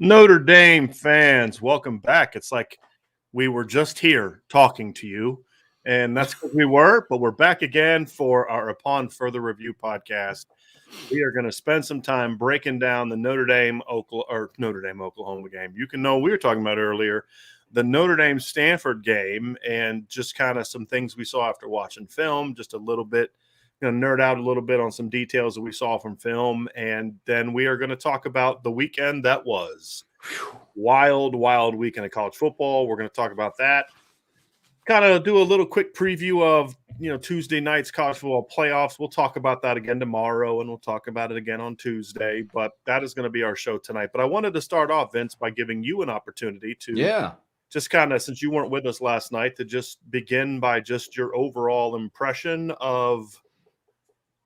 Notre Dame fans, welcome back. It's like we were just here talking to you, and that's what we were, but we're back again for our Upon Further Review podcast. We are going to spend some time breaking down the Notre Dame Oklahoma game. You can know we were talking about earlier, the Notre Dame Stanford game, and just kind of some things we saw after watching film, just a little bit. Going to nerd out a little bit on some details that we saw from film, and then we are going to talk about the weekend that was. Wild weekend of college football. We're going to talk about that. Kind of do a little quick preview of Tuesday night's college football playoffs. We'll talk about that again tomorrow, and we'll talk about it again on Tuesday. But that is going to be our show tonight. But I wanted to start off, Vince, by giving you an opportunity to just kind of, since you weren't with us last night, to just begin by just your overall impression of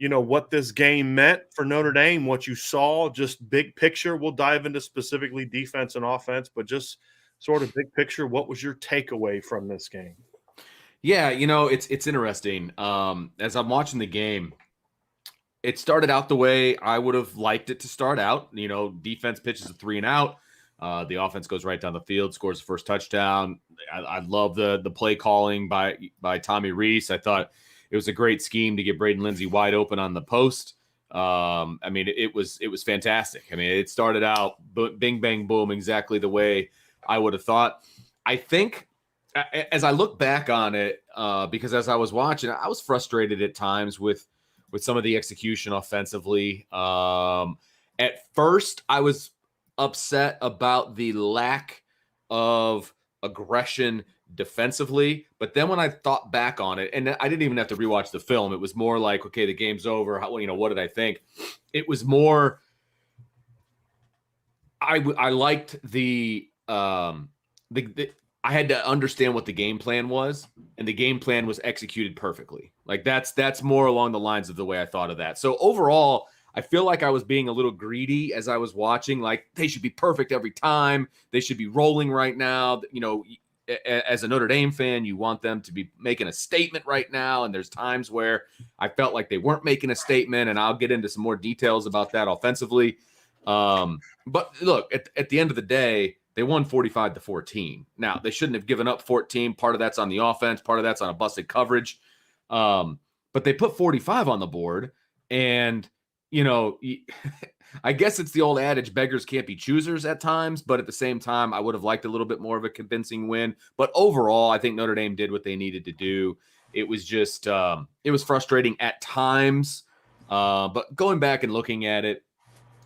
what this game meant for Notre Dame, what you saw, just big picture. We'll dive into specifically defense and offense, but just sort of big picture. What was your takeaway from this game? Yeah, it's interesting. As I'm watching the game, it started out the way I would have liked it to start out. Defense pitches a 3-and-out. The offense goes right down the field, scores the first touchdown. I love the play calling by Tommy Rees. I thought it was a great scheme to get Braden Lindsey wide open on the post. It was fantastic. It started out bing, bang, boom, exactly the way I would have thought. I think as I look back on it, because as I was watching, I was frustrated at times with some of the execution offensively. At first, I was upset about the lack of aggression defensively, but then when I thought back on it, and I didn't even have to rewatch the film, it was more like, okay, the game's over. What did I think? It was more. I liked I had to understand what the game plan was, and the game plan was executed perfectly. Like that's more along the lines of the way I thought of that. So overall, I feel like I was being a little greedy as I was watching. Like they should be perfect every time. They should be rolling right now. As a Notre Dame fan, you want them to be making a statement right now. And there's times where I felt like they weren't making a statement, and I'll get into some more details about that offensively. But look, at the end of the day, they won 45-14. Now, they shouldn't have given up 14. Part of that's on the offense. Part of that's on a busted coverage. But they put 45 on the board. And, I guess it's the old adage, beggars can't be choosers at times. But at the same time, I would have liked a little bit more of a convincing win. But overall, I think Notre Dame did what they needed to do. It was just it was frustrating at times. But going back and looking at it,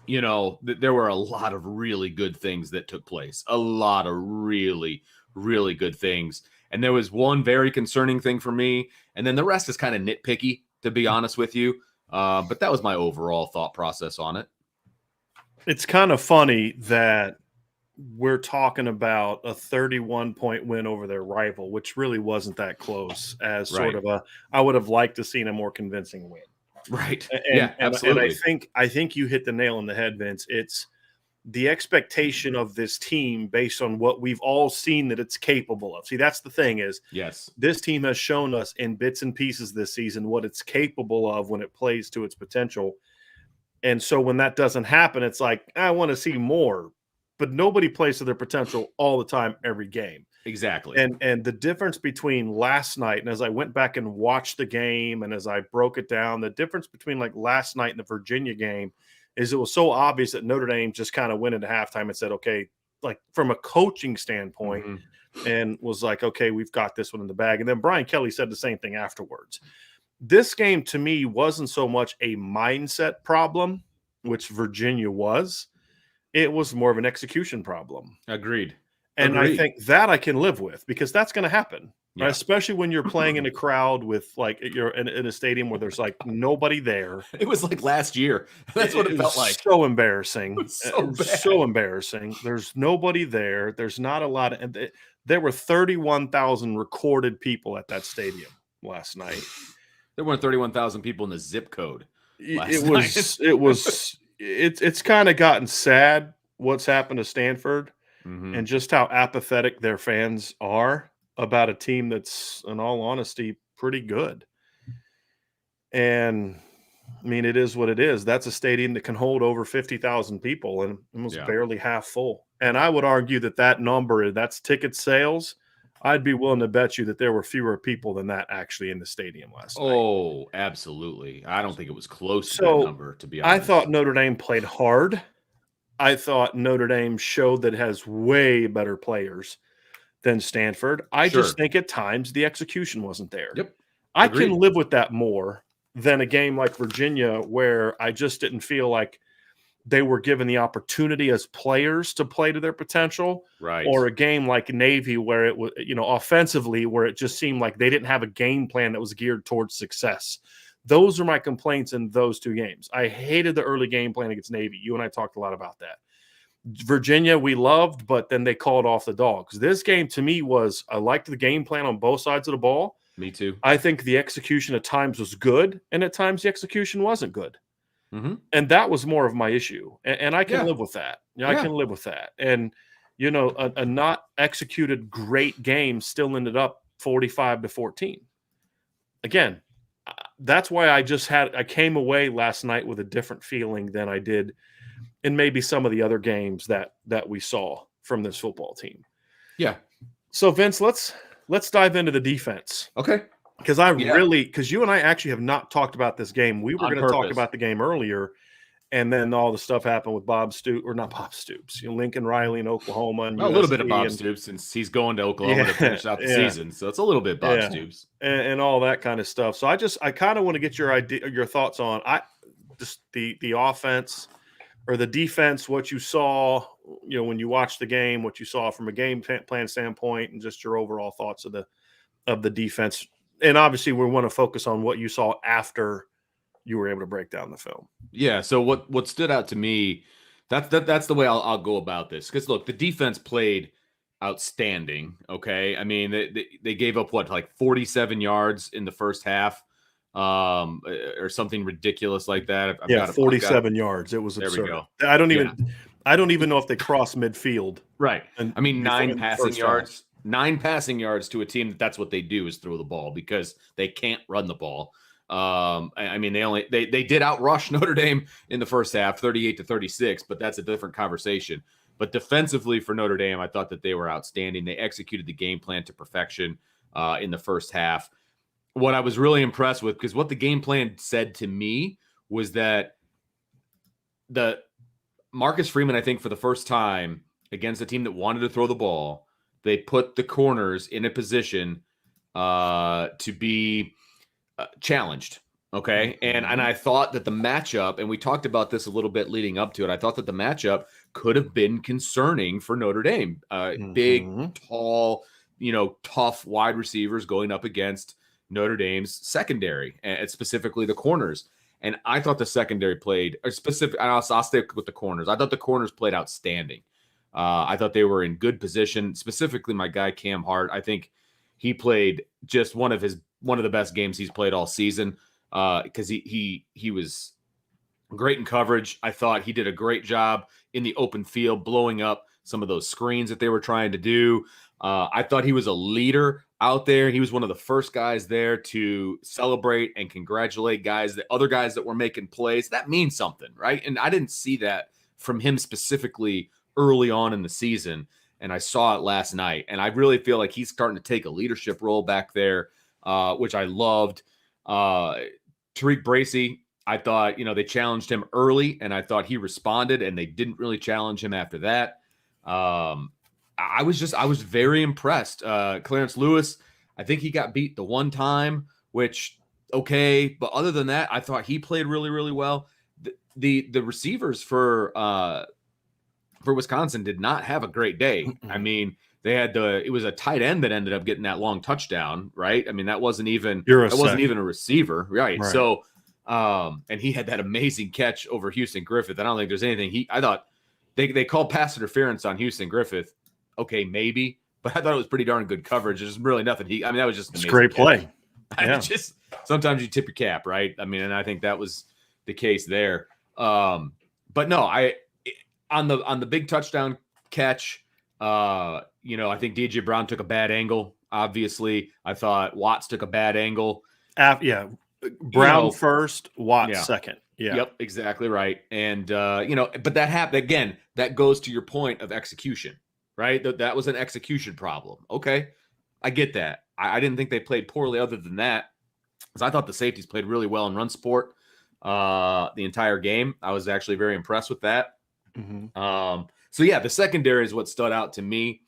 there were a lot of really good things that took place. A lot of really, really good things. And there was one very concerning thing for me. And then the rest is kind of nitpicky, to be honest with you. But that was my overall thought process on it. It's kind of funny that we're talking about a 31-point win over their rival, which really wasn't that close, as sort of I would have liked to seen a more convincing win. Right. Absolutely. And I think you hit the nail on the head, Vince. It's the expectation of this team based on what we've all seen that it's capable of. See, that's the thing is, yes, this team has shown us in bits and pieces this season what it's capable of when it plays to its potential. And so when that doesn't happen, it's like, I want to see more. But nobody plays to their potential all the time, every game. Exactly. And the difference between last night, and as I went back and watched the game, and as I broke it down, the difference between like last night and the Virginia game is it was so obvious that Notre Dame just kind of went into halftime and said, okay, like from a coaching standpoint, and was like, okay, we've got this one in the bag. And then Brian Kelly said the same thing afterwards. This game to me wasn't so much a mindset problem, which Virginia was. It was more of an execution problem. Agreed. And I think that I can live with, because that's going to happen, right? Especially when you're playing in a crowd with like you're in a stadium where there's like nobody there. It was like last year. That's what it felt like. So embarrassing. So embarrassing. There's nobody there. There's not a lot of there were 31,000 recorded people at that stadium last night. There weren't 31,000 people in the zip code. It's kind of gotten sad what's happened to Stanford. And just how apathetic their fans are about a team that's, in all honesty, pretty good. And, I mean, it is what it is. That's a stadium that can hold over 50,000 people, and it was barely half full. And I would argue that number, that's ticket sales. I'd be willing to bet you that there were fewer people than that actually in the stadium last night. Oh, absolutely. I don't think it was close to that number, to be I honest. thought Notre Dame played hard. I thought Notre Dame showed that it has way better players than Stanford. I just think at times the execution wasn't there. Yep. I can live with that more than a game like Virginia, where I just didn't feel like they were given the opportunity as players to play to their potential, right? Or a game like Navy, where it was, offensively, where it just seemed like they didn't have a game plan that was geared towards success. Those are my complaints in those two games. I hated the early game plan against Navy. You and I talked a lot about that. Virginia, we loved, but then they called off the dogs. This game, to me, I liked the game plan on both sides of the ball. Me too. I think the execution at times was good, and at times the execution wasn't good. Mm-hmm. And that was more of my issue. And I can live with that. I can live with that. And, a not executed great game still ended up 45-14. Again, that's why I came away last night with a different feeling than I did in maybe some of the other games that we saw from this football team. Yeah. So Vince, let's dive into the defense. Okay. Because you and I actually have not talked about this game. We were going to talk about the game earlier, and then all the stuff happened with Lincoln Riley in Oklahoma. And a little bit of Bob Stoops, since he's going to Oklahoma to finish out the season. So it's a little bit Bob Stoops. And all that kind of stuff. So I kind of want to get your thoughts on the offense or the defense, what you saw, when you watched the game, what you saw from a game plan standpoint, and just your overall thoughts of the defense. And obviously we want to focus on what you saw after you were able to break down the film. Yeah. So what stood out to me, that's the way I'll go about this. Because look, the defense played outstanding. Okay. I mean, they gave up like 47 yards in the first half, or something ridiculous like that. 47 yards. It was absurd. There we go. I don't even know if they crossed midfield. Right. I mean, 9 passing yards. 9 passing yards to a team that's what they do is throw the ball, because they can't run the ball. I mean, they did outrush Notre Dame in the first half, 38-36, but that's a different conversation. But defensively for Notre Dame, I thought that they were outstanding. They executed the game plan to perfection in the first half. What I was really impressed with, because what the game plan said to me was that the Marcus Freeman, I think for the first time against a team that wanted to throw the ball, they put the corners in a position to be challenged. Okay. And I thought that the matchup, and we talked about this a little bit leading up to it, I thought that the matchup could have been concerning for Notre Dame. Big, tall, tough wide receivers going up against Notre Dame's secondary, and specifically the corners. And I thought the secondary played I'll stick with the corners. I thought the corners played outstanding. I thought they were in good position, specifically my guy Cam Hart. I think he played just one of the best games he's played all season, because he was great in coverage. I thought he did a great job in the open field, blowing up some of those screens that they were trying to do. I thought he was a leader out there. He was one of the first guys there to celebrate and congratulate other guys that were making plays. That means something, right? And I didn't see that from him specifically early on in the season, and I saw it last night. And I really feel like he's starting to take a leadership role back there, which I loved. Tariq Bracy, I thought, they challenged him early, and I thought he responded, and they didn't really challenge him after that. I was very impressed. Clarence Lewis, I think he got beat the one time, which, okay. But other than that, I thought he played really, really well. The receivers for Wisconsin did not have a great day. I mean, it was a tight end that ended up getting that long touchdown, right? I mean, that wasn't even a receiver, right? So, and he had that amazing catch over Houston Griffith. I don't think there's anything I thought they called pass interference on Houston Griffith. Okay, maybe, but I thought it was pretty darn good coverage. There's really nothing. That was just a great play. Yeah. Sometimes you tip your cap, right? I mean, and I think that was the case there. But no, on the big touchdown catch, I think DJ Brown took a bad angle. Obviously, I thought Watts took a bad angle. Brown first, Watts second. Yeah. Yep, exactly right. And but that happened again. That goes to your point of execution, right? That was an execution problem. Okay, I get that. I didn't think they played poorly other than that, because I thought the safeties played really well in run support the entire game. I was actually very impressed with that. So yeah, the secondary is what stood out to me.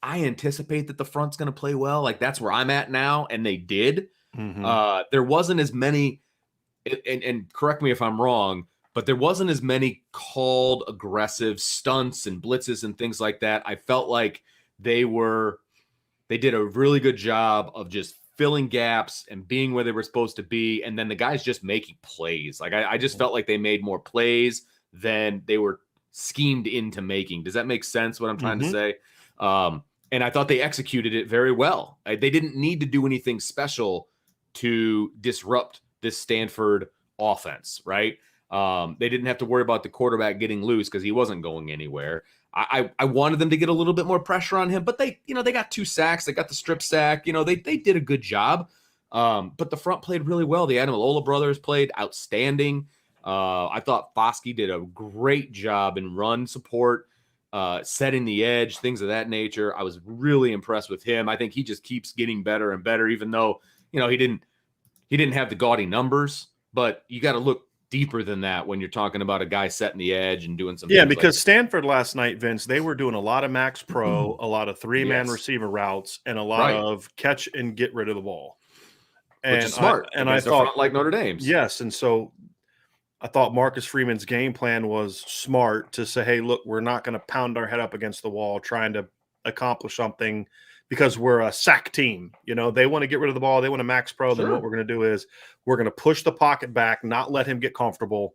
I anticipate that the front's going to play well. Like that's where I'm at now, and they did. There wasn't as many, and correct me if I'm wrong, but there wasn't as many called aggressive stunts and blitzes and things like that. I felt like they did a really good job of just filling gaps and being where they were supposed to be, and then the guys just making plays. Like I just felt like they made more plays than they were schemed into making. Does that make sense? What I'm trying to say? And I thought they executed it very well. They didn't need to do anything special to disrupt this Stanford offense, right? They didn't have to worry about the quarterback getting loose because he wasn't going anywhere. I wanted them to get a little bit more pressure on him, but they got 2 sacks. They got the strip sack. They did a good job. But the front played really well. The Ademilola brothers played outstanding. I thought Foskey did a great job in run support, setting the edge, things of that nature. I was really impressed with him. I think he just keeps getting better and better, even though, he didn't have the gaudy numbers, but you got to look deeper than that when you're talking about a guy setting the edge and doing some. Yeah, because Stanford last night, Vince, they were doing a lot of max pro, a lot of 3-man receiver routes, and a lot of catch and get rid of the ball. Which is smart. I thought like Notre Dame's. Yes, and so I thought Marcus Freeman's game plan was smart to say, hey, look, we're not going to pound our head up against the wall trying to accomplish something because we're a sack team. They want to get rid of the ball. They want to max pro. Then what we're going to do is we're going to push the pocket back, not let him get comfortable,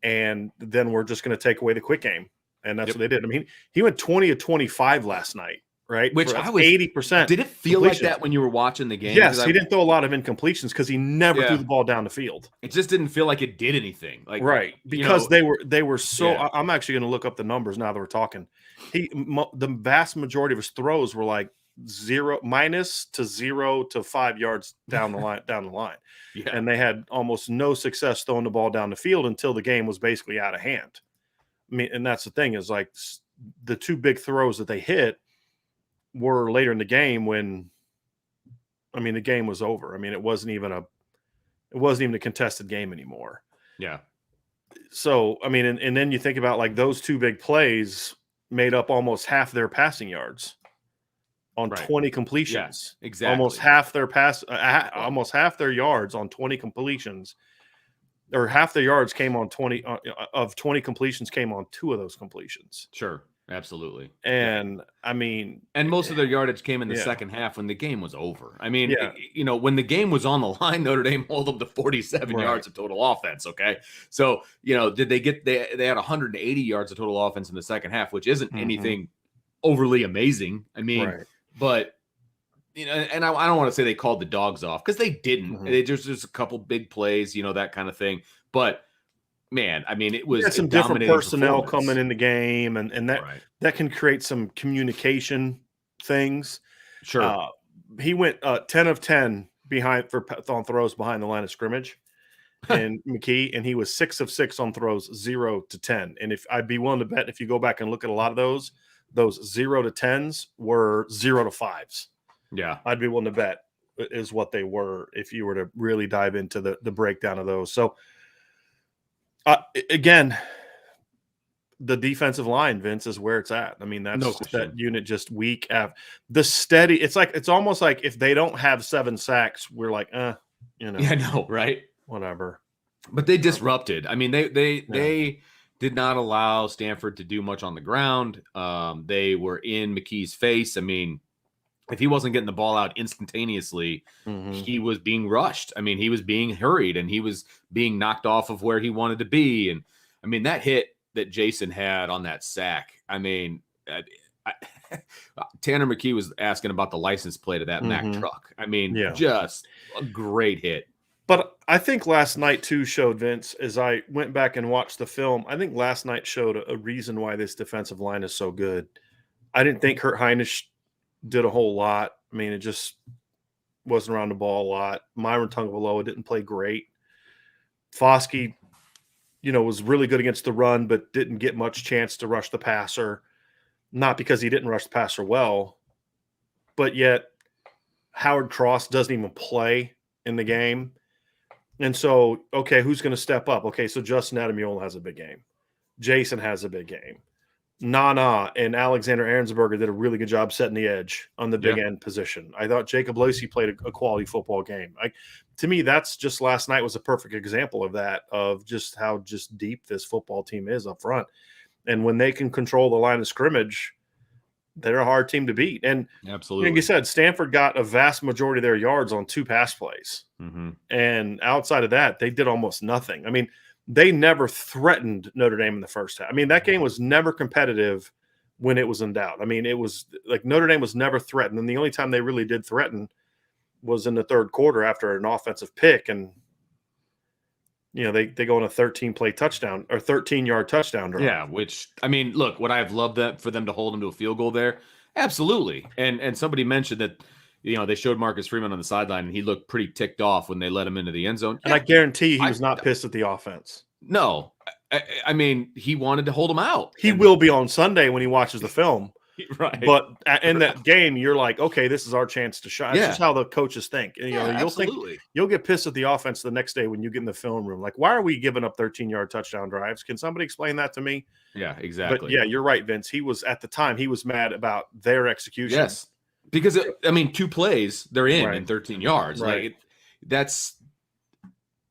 and then we're just going to take away the quick game. And that's what they did. I mean, he went 20 of 25 last night, right? Which I was 80%. Did it feel like that when you were watching the game? Yes, he didn't throw a lot of incompletions because he never threw the ball down the field. It just didn't feel like it did anything. Like because they were so. Yeah. I'm actually going to look up the numbers now that we're talking. The vast majority of his throws were like -0 to 0 to 5 yards down the line. And they had almost no success throwing the ball down the field until the game was basically out of hand. I mean, and that's the thing is like the 2 big throws that they hit were later in the game when, the game was over. I mean, it wasn't even a contested game anymore. Yeah. So, and then you think about like those 2 big plays made up almost half their passing yards on 20 completions. Yeah, exactly. Almost half their yards on 20 completions, or half their yards came on 20 of 20 completions came on 2 of those completions. Sure. Absolutely. And and most of their yardage came in the second half when the game was over. When the game was on the line, Notre Dame held them to 47 yards of total offense. Okay. So, did they had 180 yards of total offense in the second half, which isn't anything overly amazing. But, and I don't want to say they called the dogs off because they didn't. There's a couple big plays, that kind of thing. But, man, it was some different personnel coming in the game, and that can create some communication things. Sure. He went 10 of 10 on throws behind the line of scrimmage, and McKee, and he was 6 of 6 on throws 0 to 10. And if I'd be willing to bet, if you go back and look at a lot of those 0 to 10s were 0 to 5s. Yeah, I'd be willing to bet is what they were if you were to really dive into the breakdown of those. So. Again, the defensive line, Vince, is where it's at. That's that unit just weak. The steady. It's almost like if they don't have 7 sacks, we're like, Yeah, no, right? Whatever. But they disrupted. They did not allow Stanford to do much on the ground. They were in McKee's face. If he wasn't getting the ball out instantaneously, he was being rushed. He was being hurried and he was being knocked off of where he wanted to be. And that hit that Jason had on that sack, Tanner McKee was asking about the license plate of that Mack truck. Just a great hit. But I think last night too showed, Vince, as I went back and watched the film, I think last night showed a reason why this defensive line is so good. I didn't think Kurt Hinish did a whole lot. It just wasn't around the ball a lot. Myron Tungvaloa didn't play great. Foskey was really good against the run, but didn't get much chance to rush the passer. Not because he didn't rush the passer well, but yet Howard Cross doesn't even play in the game. And so, okay, who's going to step up? Okay, so Justin Ademiyola has a big game. Jason has a big game. Nana and Alexander Ahrensberger did a really good job setting the edge on the big end position. I thought Jacob Lacey played a quality football game. To me, that's just last night was a perfect example of that, of just how just deep this football team is up front. And when they can control the line of scrimmage, they're a hard team to beat. And absolutely, like you said, Stanford got a vast majority of their yards on 2 pass plays. Mm-hmm. And outside of that, they did almost nothing. I mean, they never threatened Notre Dame in the first half. I mean, that game was never competitive when it was in doubt. I mean, it was like Notre Dame was never threatened. And the only time they really did threaten was in the third quarter after an offensive pick. And, they go on a 13-play touchdown or 13-yard touchdown drive. Yeah, which, I mean, look, would I have loved that for them to hold them to a field goal there? Absolutely. And somebody mentioned that, they showed Marcus Freeman on the sideline, and he looked pretty ticked off when they let him into the end zone. And I guarantee he was not pissed at the offense. No. I mean, he wanted to hold him out. He will be on Sunday when he watches the film. Right. But in that game, you're like, okay, this is our chance to shine. That's just how the coaches think. And, you'll get pissed at the offense the next day when you get in the film room. Like, why are we giving up 13-yard touchdown drives? Can somebody explain that to me? Yeah, exactly. But, yeah, you're right, Vince. He was mad about their execution. Yes. Because, 2 plays, they're in 13 yards. Right.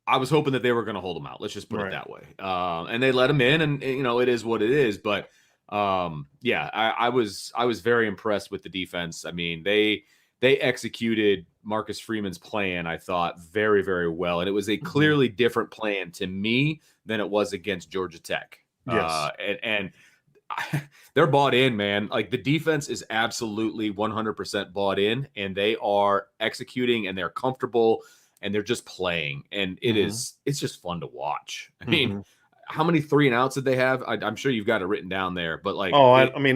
I was hoping that they were going to hold him out. Let's just put it that way. And they let him in, and, it is what it is. But, I was very impressed with the defense. I mean, they executed Marcus Freeman's plan, I thought, very, very well. And it was a clearly different plan to me than it was against Georgia Tech. Yes. And they're bought in, man. Like, the defense is absolutely 100% bought in, and they are executing, and they're comfortable, and they're just playing. And it's just fun to watch. I mean, how many 3 and outs did they have? I'm sure you've got it written down there, but like, and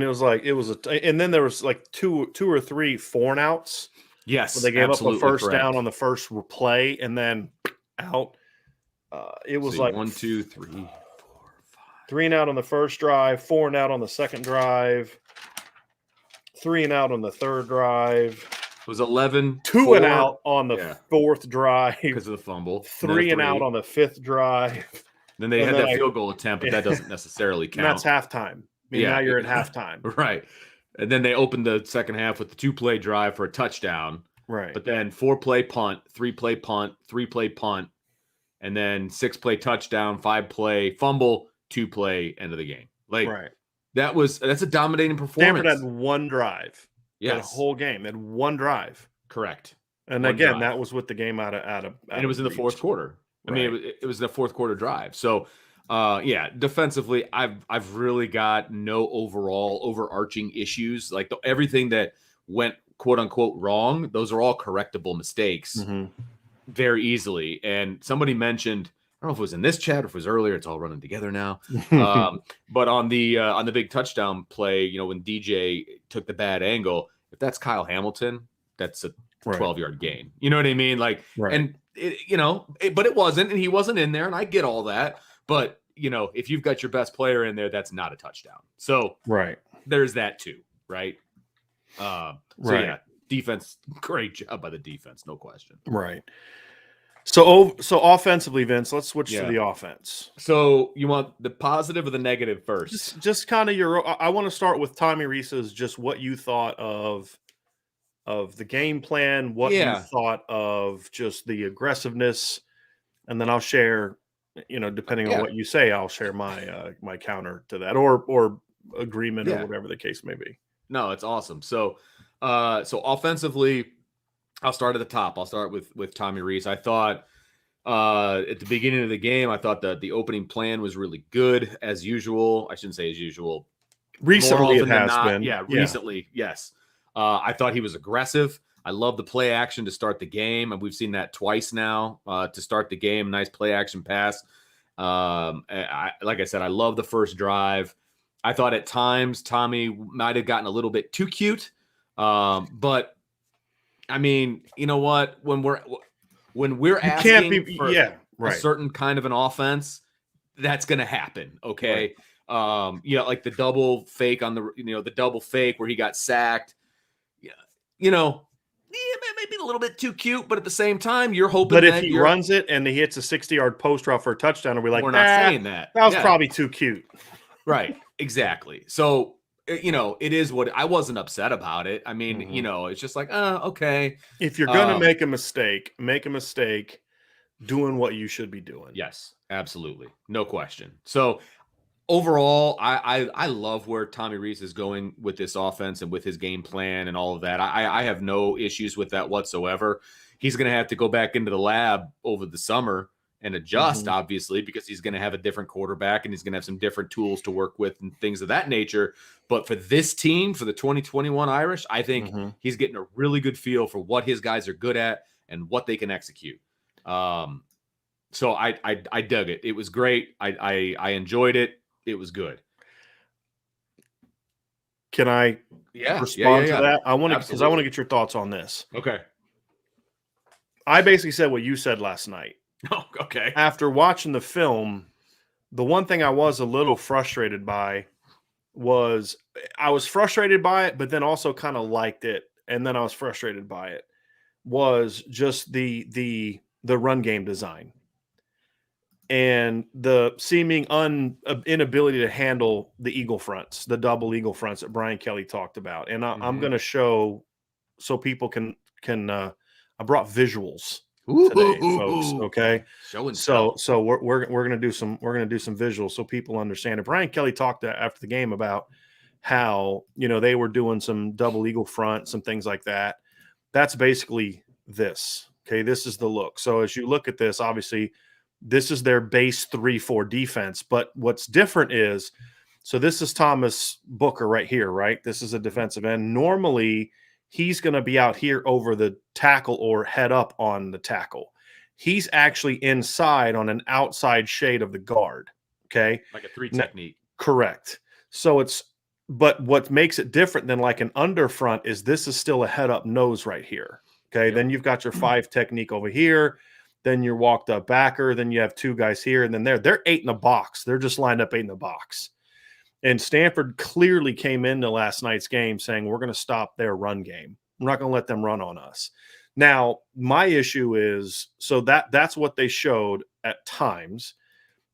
then there was like two or three 4 and outs. Yes, they gave up a first down on the first play and then out. It was like 1, 2, 3, 4, 5. 3 and out on the first drive, 4 and out on the second drive, 3 and out on the third drive. It was 11. 2 and out on the fourth drive because of the fumble. 3 and out on the fifth drive. Then they had that field goal attempt, but that doesn't necessarily count. And that's halftime. Now you're at halftime. Right. And then they opened the second half with the 2-play drive for a touchdown. Right. But then 4-play punt, 3-play punt, 3-play punt, and then 6-play touchdown, 5-play fumble, 2-play end of the game. Like, that's a dominating performance. Stanford had 1 drive. Yes. The whole game. They had 1 drive. Correct. And again, that was with the game out of and it was in the fourth quarter. I mean, it was the fourth quarter drive. So, defensively, I've really got no overall overarching issues. Like, everything that went quote unquote wrong, those are all correctable mistakes very easily. And somebody mentioned, I don't know if it was in this chat or if it was earlier. It's all running together now. But on the big touchdown play, when DJ took the bad angle, if that's Kyle Hamilton, that's a 12-yard gain. You know what I mean? Like, and but it wasn't, and he wasn't in there, and I get all that. But if you've got your best player in there, that's not a touchdown. So there's that too, right? Defense, great job by the defense, no question. Right. So offensively, Vince, let's switch to the offense. So you want the positive or the negative first? Just kind of I want to start with Tommy Rees's, just what you thought of the game plan, what you thought of just the aggressiveness, and then I'll share, depending on what you say, I'll share my my counter to that or agreement or whatever the case may be. No, it's awesome. So offensively, I'll start at the top. I'll start with Tommy Rees. I thought at the beginning of the game, I thought that the opening plan was really good as usual. I shouldn't say as usual. Recently, it has been. Yeah, recently, yes. I thought he was aggressive. I love the play action to start the game, and we've seen that twice now to start the game. Nice play action pass. Like I said, I love the first drive. I thought at times Tommy might have gotten a little bit too cute, but I mean, you know what? When we're asking for a certain kind of an offense, that's going to happen. Okay. Right. Like the double fake on the double fake where he got sacked. Yeah, maybe a little bit too cute, but at the same time, you're hoping But that if he runs it and he hits a 60-yard post route for a touchdown, we're like, we're not saying that. That was probably too cute. Right. Exactly. So, it is what I wasn't upset about it. I mean, it's just like, okay. If you're going to make a mistake doing what you should be doing. Yes, absolutely. No question. So overall, I love where Tommy Rees is going with this offense and with his game plan and all of that. I have no issues with that whatsoever. He's going to have to go back into the lab over the summer and adjust, obviously, because he's going to have a different quarterback and he's going to have some different tools to work with and things of that nature. But for this team, for the 2021 Irish, I think he's getting a really good feel for what his guys are good at and what they can execute. So I dug it. It was great. I enjoyed it. It was good. Can I respond to that? I want to get your thoughts on this. Okay. I basically said what you said last night. Oh, okay. After watching the film, the one thing I was a little frustrated by was I was frustrated by it, but then also kind of liked it, and then I was frustrated by it. Was just the run game design and the seeming inability to handle the eagle fronts, the double eagle fronts that Brian Kelly talked about. And I'm going to show so people can I brought visuals today, folks. Okay. So we're going to do some visuals so people understand it. Brian Kelly talked after the game about how, they were doing some double eagle front, some things like that. That's basically this. Okay. This is the look. So as you look at this, obviously this is their base 3-4 defense. But what's different is, so this is Thomas Booker right here, right? This is a defensive end. Normally he's going to be out here over the tackle or head up on the tackle. He's actually inside on an outside shade of the guard. Okay. Like a 3 technique. Correct. So but what makes it different than like an underfront is this is still a head up nose right here. Okay. Yep. Then you've got your 5 technique over here. Then you're walked up backer. Then you have 2 guys here. And then they're 8 in a box. They're just lined up 8 in a box. And Stanford clearly came into last night's game saying, we're going to stop their run game. We're not going to let them run on us. Now, my issue is, so that's what they showed at times,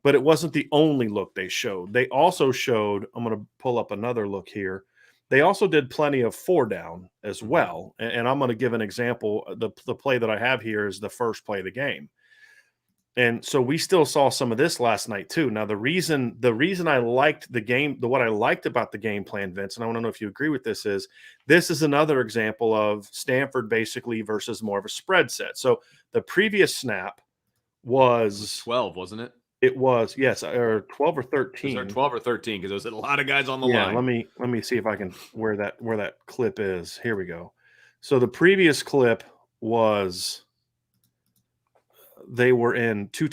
but it wasn't the only look they showed. They also showed, I'm going to pull up another look here. They also did plenty of 4 down as well. And I'm going to give an example. The play that I have here is the first play of the game. And so we still saw some of this last night too. Now, the reason I liked the game, what I liked about the game plan, Vince, and I want to know if you agree with this is another example of Stanford basically versus more of a spread set. So the previous snap was 12, wasn't it? It was, yes, or 12 or 13. Or 12 or 13 because there was a lot of guys on the line. Let me see if I can where that clip is. Here we go. So the previous clip was they were in 3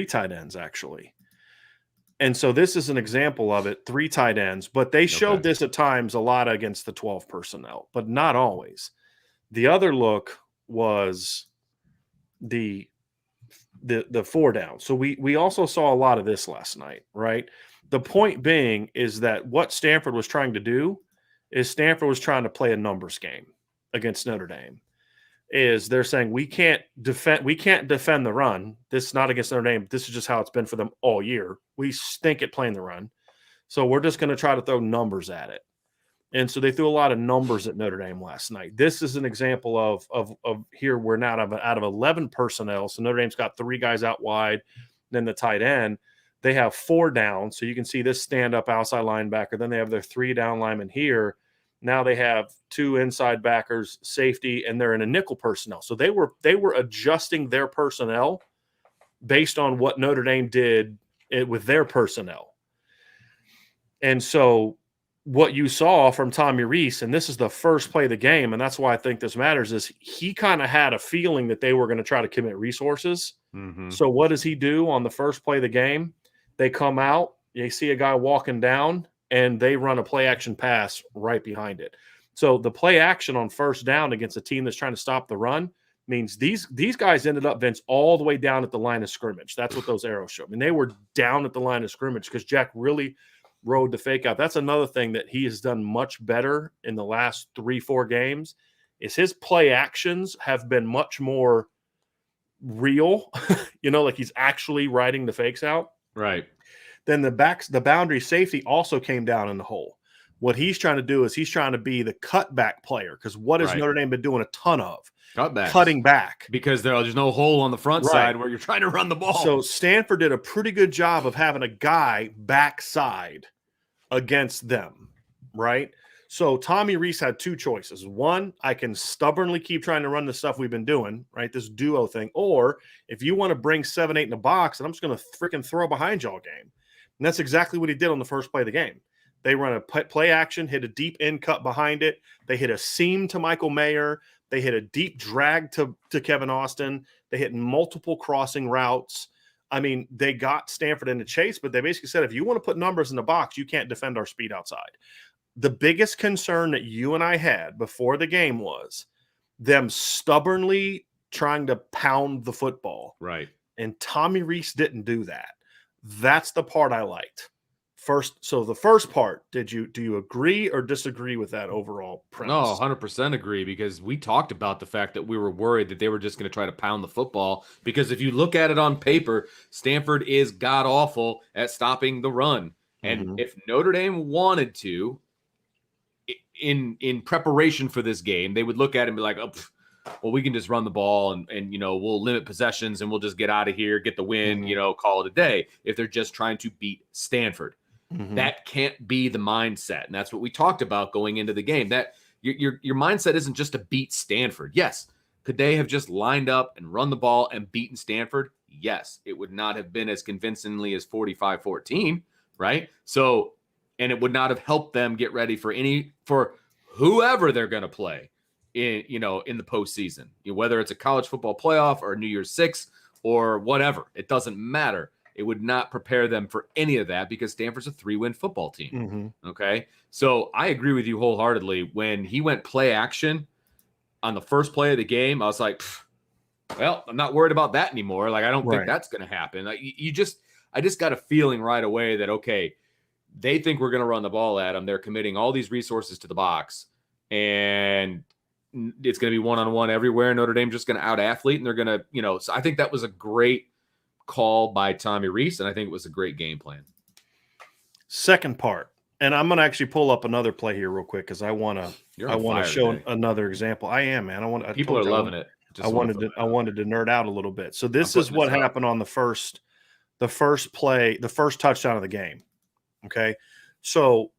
tight ends actually. And so this is an example of it, 3 tight ends, but they showed this at times a lot against the 12 personnel, but not always. The other look was the 4 down. So we also saw a lot of this last night, right? The point being is that what Stanford was trying to do is Stanford was trying to play a numbers game against Notre Dame. Is they're saying we can't defend the run. This is not against Notre Dame. This is just how it's been for them all year. We stink at playing the run. So we're just going to try to throw numbers at it. And so they threw a lot of numbers at Notre Dame last night. This is an example of here we're now out of 11 personnel. So Notre Dame's got 3 guys out wide, then the tight end. They have 4 down. So you can see this stand-up outside linebacker. Then they have their 3 down linemen here. Now they have 2 inside backers, safety, and they're in a nickel personnel. So they were adjusting their personnel based on what Notre Dame did with their personnel. And so what you saw from Tommy Rees, and this is the first play of the game, and that's why I think this matters, is he kind of had a feeling that they were going to try to commit resources. Mm-hmm. So what does he do on the first play of the game? They come out, they see a guy walking down, and they run a play action pass right behind it. So the play action on first down against a team that's trying to stop the run means these guys ended up, Vince, all the way down at the line of scrimmage. That's what those arrows show. I mean, they were down at the line of scrimmage because Jack really rode the fake out. That's another thing that he has done much better in the last 3-4 games is his play actions have been much more real, like he's actually riding the fakes out. Right. Then the boundary safety also came down in the hole. What he's trying to do is he's trying to be the cutback player because what has Notre Dame been doing a ton of? Cutbacks. Cutting back. Because there's no hole on the front side where you're trying to run the ball. So Stanford did a pretty good job of having a guy backside against them, right? So Tommy Rees had two choices. One, I can stubbornly keep trying to run the stuff we've been doing, right? This duo thing. Or if you want to bring 7-8 in the box, then I'm just going to freaking throw behind y'all game. And that's exactly what he did on the first play of the game. They run a play action, hit a deep end cut behind it. They hit a seam to Michael Mayer. They hit a deep drag to Kevin Austin. They hit multiple crossing routes. I mean, they got Stanford in the chase, but they basically said, if you want to put numbers in the box, you can't defend our speed outside. The biggest concern that you and I had before the game was them stubbornly trying to pound the football. Right. And Tommy Rees didn't do that. That's the part I liked. So the first part, do you agree or disagree with that overall premise? No, 100% agree, because we talked about the fact that we were worried that they were just going to try to pound the football, because if you look at it on paper, Stanford is god-awful at stopping the run. And if Notre Dame wanted to, in preparation for this game, they would look at it and be like, oh, well, we can just run the ball and we'll limit possessions and we'll just get out of here, get the win, call it a day, if they're just trying to beat Stanford. That can't be the mindset. And that's what we talked about going into the game. That your mindset isn't just to beat Stanford. Yes. Could they have just lined up and run the ball and beaten Stanford? Yes. It would not have been as convincingly as 45-14, right? So, and it would not have helped them get ready for whoever they're going to play in the postseason, whether it's a college football playoff or New Year's Six or whatever. It doesn't matter. It would not prepare them for any of that because Stanford's a 3-win football team. Okay. So I agree with you wholeheartedly. When he went play action on the first play of the game, I was like, well, I'm not worried about that anymore. Like, I don't think that's going to happen. Like, I just got a feeling right away that, okay, they think we're going to run the ball at them. They're committing all these resources to the box, and it's going to be one-on-one everywhere. Notre Dame just going to out-athlete, and they're going to, so I think that was a great call by Tommy Rees, and I think it was a great game plan. Second part, and I'm going to actually pull up another play here real quick because I want to show another example. I am, man. People are loving it. I wanted to nerd out a little bit. So this is what happened on the first play, the first touchdown of the game. Okay, so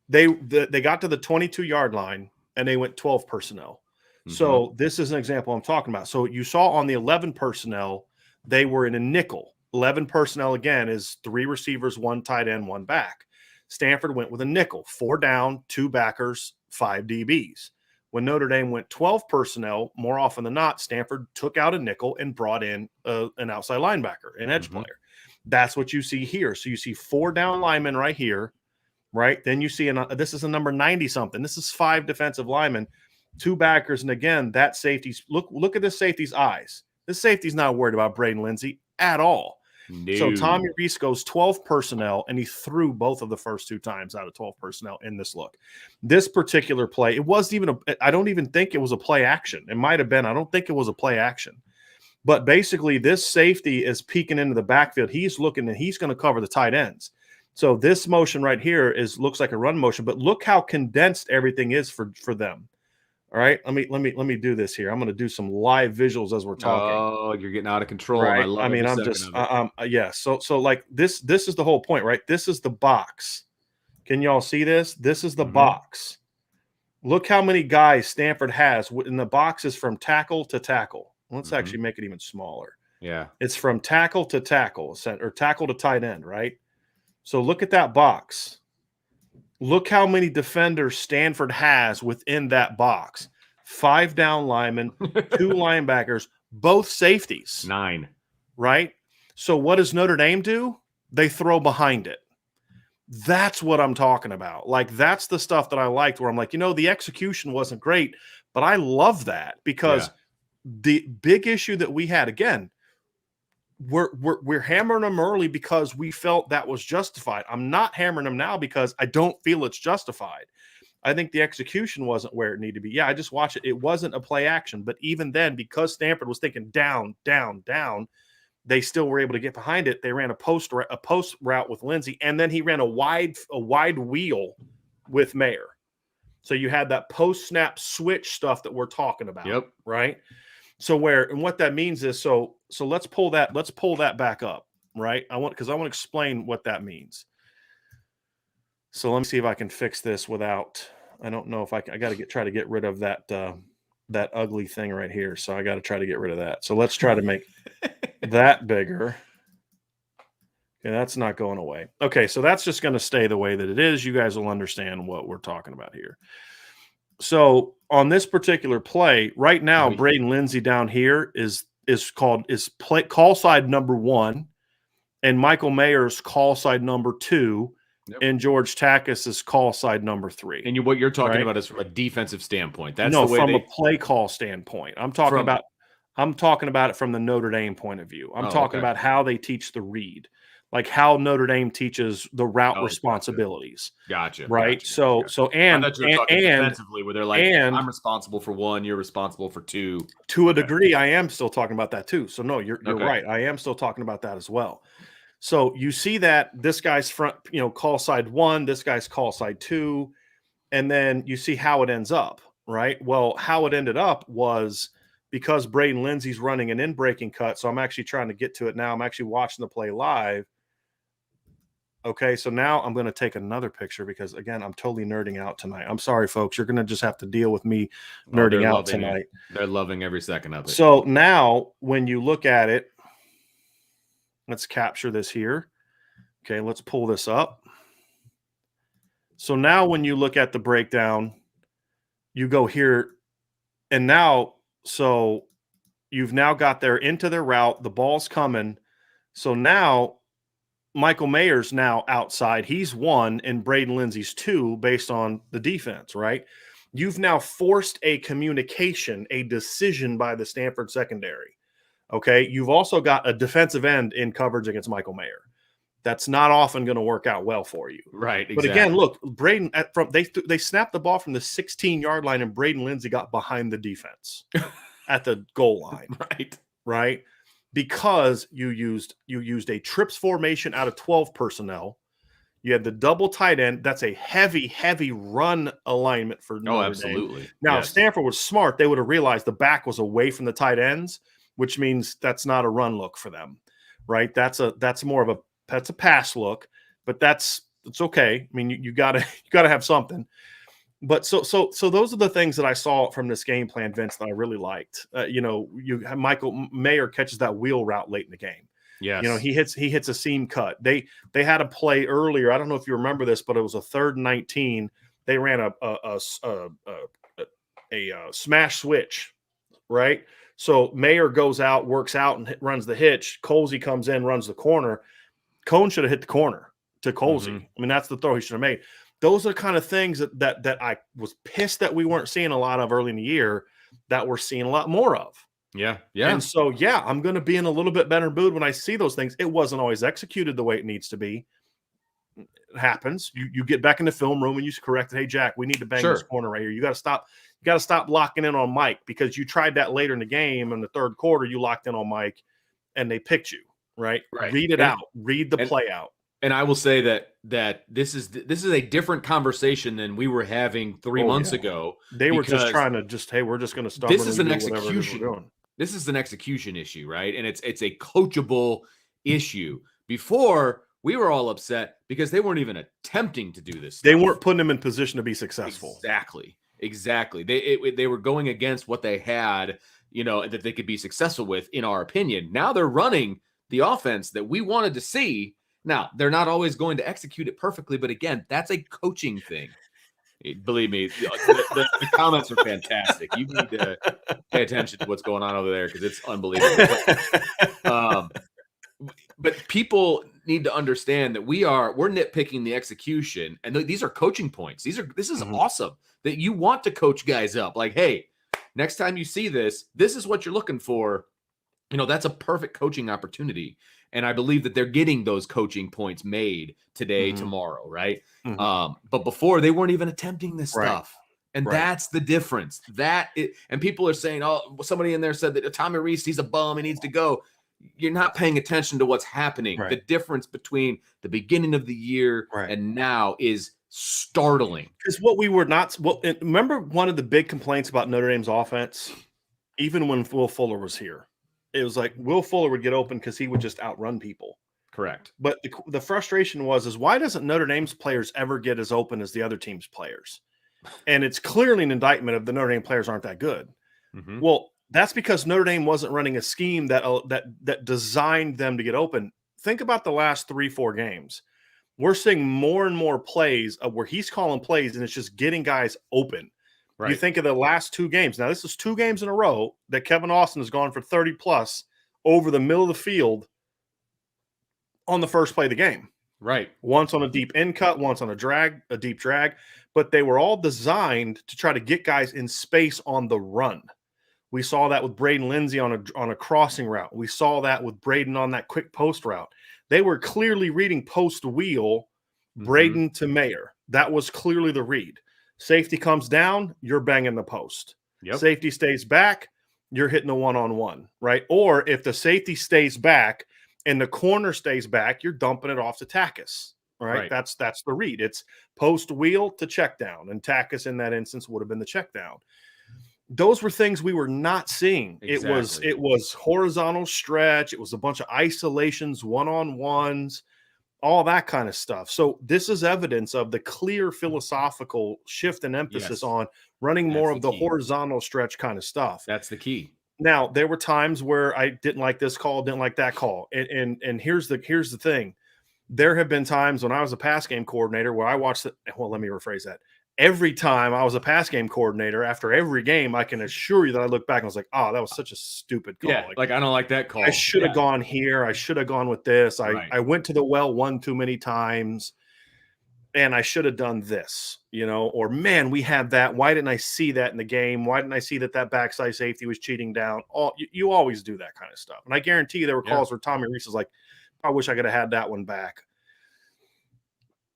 they got to the 22-yard line and they went 12 personnel. So this is an example I'm talking about. So you saw on the 11 personnel, they were in a nickel. 11 personnel, again, is 3 receivers, 1 tight end, 1 back. Stanford went with a nickel, 4 down, 2 backers, 5 DBs. When Notre Dame went 12 personnel, more often than not, Stanford took out a nickel and brought in an outside linebacker, an edge player. That's what you see here. So you see 4 down linemen right here, right? Then you see, this is a number 90-something. This is 5 defensive linemen, 2 backers. And again, that safety's – look at this safety's eyes. This safety's not worried about Braden Lindsey at all. No. So Tommy Rees goes 12 personnel, and he threw both of the first 2 times out of 12 personnel in this look. This particular play, it wasn't even I don't even think it was a play action. It might have been. I don't think it was a play action. But basically, this safety is peeking into the backfield. He's looking, and he's going to cover the tight ends. So this motion right here looks like a run motion, but look how condensed everything is for them. All right, let me do this here. I'm going to do some live visuals as we're talking. Oh, you're getting out of control. Right? I mean, I'm just yeah. So like this is the whole point, right? This is the box. Can y'all see this? This is the box. Look how many guys Stanford has, and the box is from tackle to tackle. Let's actually make it even smaller. Yeah, it's from tackle to tackle, or tackle to tight end, right? So look at that box. Look how many defenders Stanford has within that box. 5 down linemen, 2 linebackers, both safeties. 9. Right? So what does Notre Dame do? They throw behind it. That's what I'm talking about. Like, that's the stuff that I liked, where I'm like, the execution wasn't great, but I love that because the big issue that we had, again, we're hammering them early because we felt that was justified. I'm not hammering them now because I don't feel it's justified. I think the execution wasn't where it needed to be. Yeah, I just watched it. It wasn't a play action, but even then, because Stanford was thinking down, down, down, they still were able to get behind it. They ran a post route with Lindsey, and then he ran a wide wheel with Mayer. So you had that post snap switch stuff that we're talking about. Yep. Right. So what that means is so let's pull that back up, right? I want to explain what that means. So let me see if I can fix this without. I don't know if I got to try to get rid of that ugly thing right here. So I got to try to get rid of that. So let's try to make that bigger. Okay, that's not going away. Okay, so that's just going to stay the way that it is. You guys will understand what we're talking about here. So on this particular play, right now, Braden Lindsey down here is call side number 1, and Michael Mayer's call side number 2, and George Takis is call side number 3. And what you're talking about is from a defensive standpoint. That's no, from a play call standpoint. I'm talking about it from the Notre Dame point of view. I'm talking about how they teach the read. Like how Notre Dame teaches the route responsibilities. Gotcha. Right. Gotcha. So and defensively where they're like, I'm responsible for 1, you're responsible for 2. To a degree, I am still talking about that too. So no, you're right. I am still talking about that as well. So you see that this guy's front, call side 1, this guy's call side 2, and then you see how it ends up, right? Well, how it ended up was because Braden Lindsey's running an in-breaking cut. So I'm actually trying to get to it now. I'm actually watching the play live. Okay, so now I'm going to take another picture because, again, I'm totally nerding out tonight. I'm sorry, folks. You're going to just have to deal with me nerding out tonight. They're loving every second of it. So now when you look at it, let's capture this here. Okay, let's pull this up. So now when you look at the breakdown, you go here, and now so you've now got into their route. The ball's coming. So now Michael Mayer's now outside. He's 1 and Braden Lindsey's 2 based on the defense, right? You've now forced a communication, a decision by the Stanford secondary. Okay. You've also got a defensive end in coverage against Michael Mayer. That's not often going to work out well for you. Right. Exactly. But again, look, Braden they snapped the ball from the 16-yard line and Braden Lindsey got behind the defense at the goal line. Right. Because you used a trips formation out of 12 personnel. You had the double tight end. That's a heavy, heavy run alignment for Notre absolutely. Dame. Now, if Stanford was smart, they would have realized the back was away from the tight ends, which means that's not a run look for them, right? That's more of a pass look, but it's okay. I mean, you gotta have something. But so those are the things that I saw from this game plan, Vince, that I really liked. Michael Mayer catches that wheel route late in the game. Yes. He hits a seam cut. They had a play earlier. I don't know if you remember this, but it was a 3rd and 19. They ran a smash switch, right? So Mayer goes out, works out, and runs the hitch. Colsey comes in, runs the corner. Cone should have hit the corner to Colsey. Mm-hmm. I mean, that's the throw he should have made. Those are the kind of things that I was pissed that we weren't seeing a lot of early in the year that we're seeing a lot more of. Yeah. Yeah. And so, I'm going to be in a little bit better mood when I see those things. It wasn't always executed the way it needs to be. It happens. You get back in the film room and you correct it. Hey, Jack, we need to bang this corner right here. You got to stop locking in on Mike because you tried that later in the game. In the 3rd quarter, you locked in on Mike and they picked you, right? Read it out. Read the play out. And I will say that this is a different conversation than we were having 3 months ago. They were just trying to hey, we're just going to stop. This is an execution. This is an execution issue, right? And it's a coachable issue. Before, we were all upset because they weren't even attempting to do this stuff. They weren't putting them in position to be successful. Exactly. They were going against what they had, that they could be successful with, in our opinion. Now they're running the offense that we wanted to see. Now, they're not always going to execute it perfectly, but again, that's a coaching thing. Believe me, the comments are fantastic. You need to pay attention to what's going on over there because it's unbelievable. But people need to understand that we're nitpicking the execution, and these are coaching points. This is awesome that you want to coach guys up. Like, hey, next time you see this, this is what you're looking for. That's a perfect coaching opportunity. And I believe that they're getting those coaching points made today, tomorrow, right? But before, they weren't even attempting this stuff. And that's the difference. And people are saying, oh, somebody in there said that Tommy Rees, he's a bum, he needs to go. You're not paying attention to what's happening. The difference between the beginning of the year and now is startling. Because remember one of the big complaints about Notre Dame's offense, even when Will Fuller was here, it was like Will Fuller would get open because he would just outrun people. Correct. But the frustration is why doesn't Notre Dame's players ever get as open as the other team's players? And it's clearly an indictment of the Notre Dame players aren't that good. Well, that's because Notre Dame wasn't running a scheme that designed them to get open. Think about the last 3-4 games. We're seeing more and more plays of where he's calling plays and it's just getting guys open. Right. You think of the last 2 games. Now, this is 2 games in a row that Kevin Austin has gone for 30+ over the middle of the field on the first play of the game. Right. Once on a deep in cut, once on a deep drag. But they were all designed to try to get guys in space on the run. We saw that with Braden Lindsey on a crossing route. We saw that with Braden on that quick post route. They were clearly reading post wheel, Braden to Mayer. That was clearly the read. Safety comes down, you're banging the post. Yep. Safety stays back, you're hitting the one-on-one, right? Or if the safety stays back and the corner stays back, you're dumping it off to Takis, right? That's the read. It's post wheel to check down, and Takis in that instance would have been the check down. Those were things we were not seeing. Exactly. It was horizontal stretch. It was a bunch of isolations, one-on-ones, all that kind of stuff. So this is evidence of the clear philosophical shift and emphasis on running more of the horizontal stretch kind of stuff. That's the key. Now, there were times where I didn't like this call, didn't like that call. And here's the thing. There have been times when I was a pass game coordinator where I watched it. Well, let me rephrase that. Every time I was a pass game coordinator, after every game, I can assure you that I look back and I was like, oh, that was such a stupid call. Yeah, like I don't like that call. I should have gone here. I should have gone with this. I went to the well one too many times, and I should have done this, or, man, we had that. Why didn't I see that in the game? Why didn't I see that backside safety was cheating down? You always do that kind of stuff. And I guarantee you there were calls where Tommy Rees was like, I wish I could have had that one back.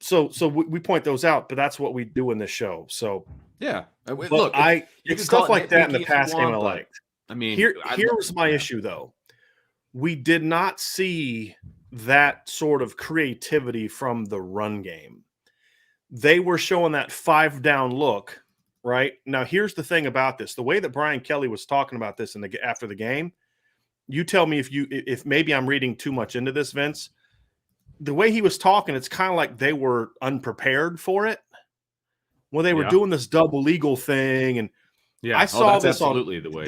So we point those out, but that's what we do in this show. So yeah, look, it's stuff like that in the past game I liked. I mean, here was my issue though. We did not see that sort of creativity from the run game. They were showing that 5-down look, right? Now, here's the thing about this: the way that Brian Kelly was talking about this after the game. You tell me if maybe I'm reading too much into this, Vince. The way he was talking, it's kind of like they were unprepared for it. Well, they were doing this double legal thing, and I saw this absolutely the way.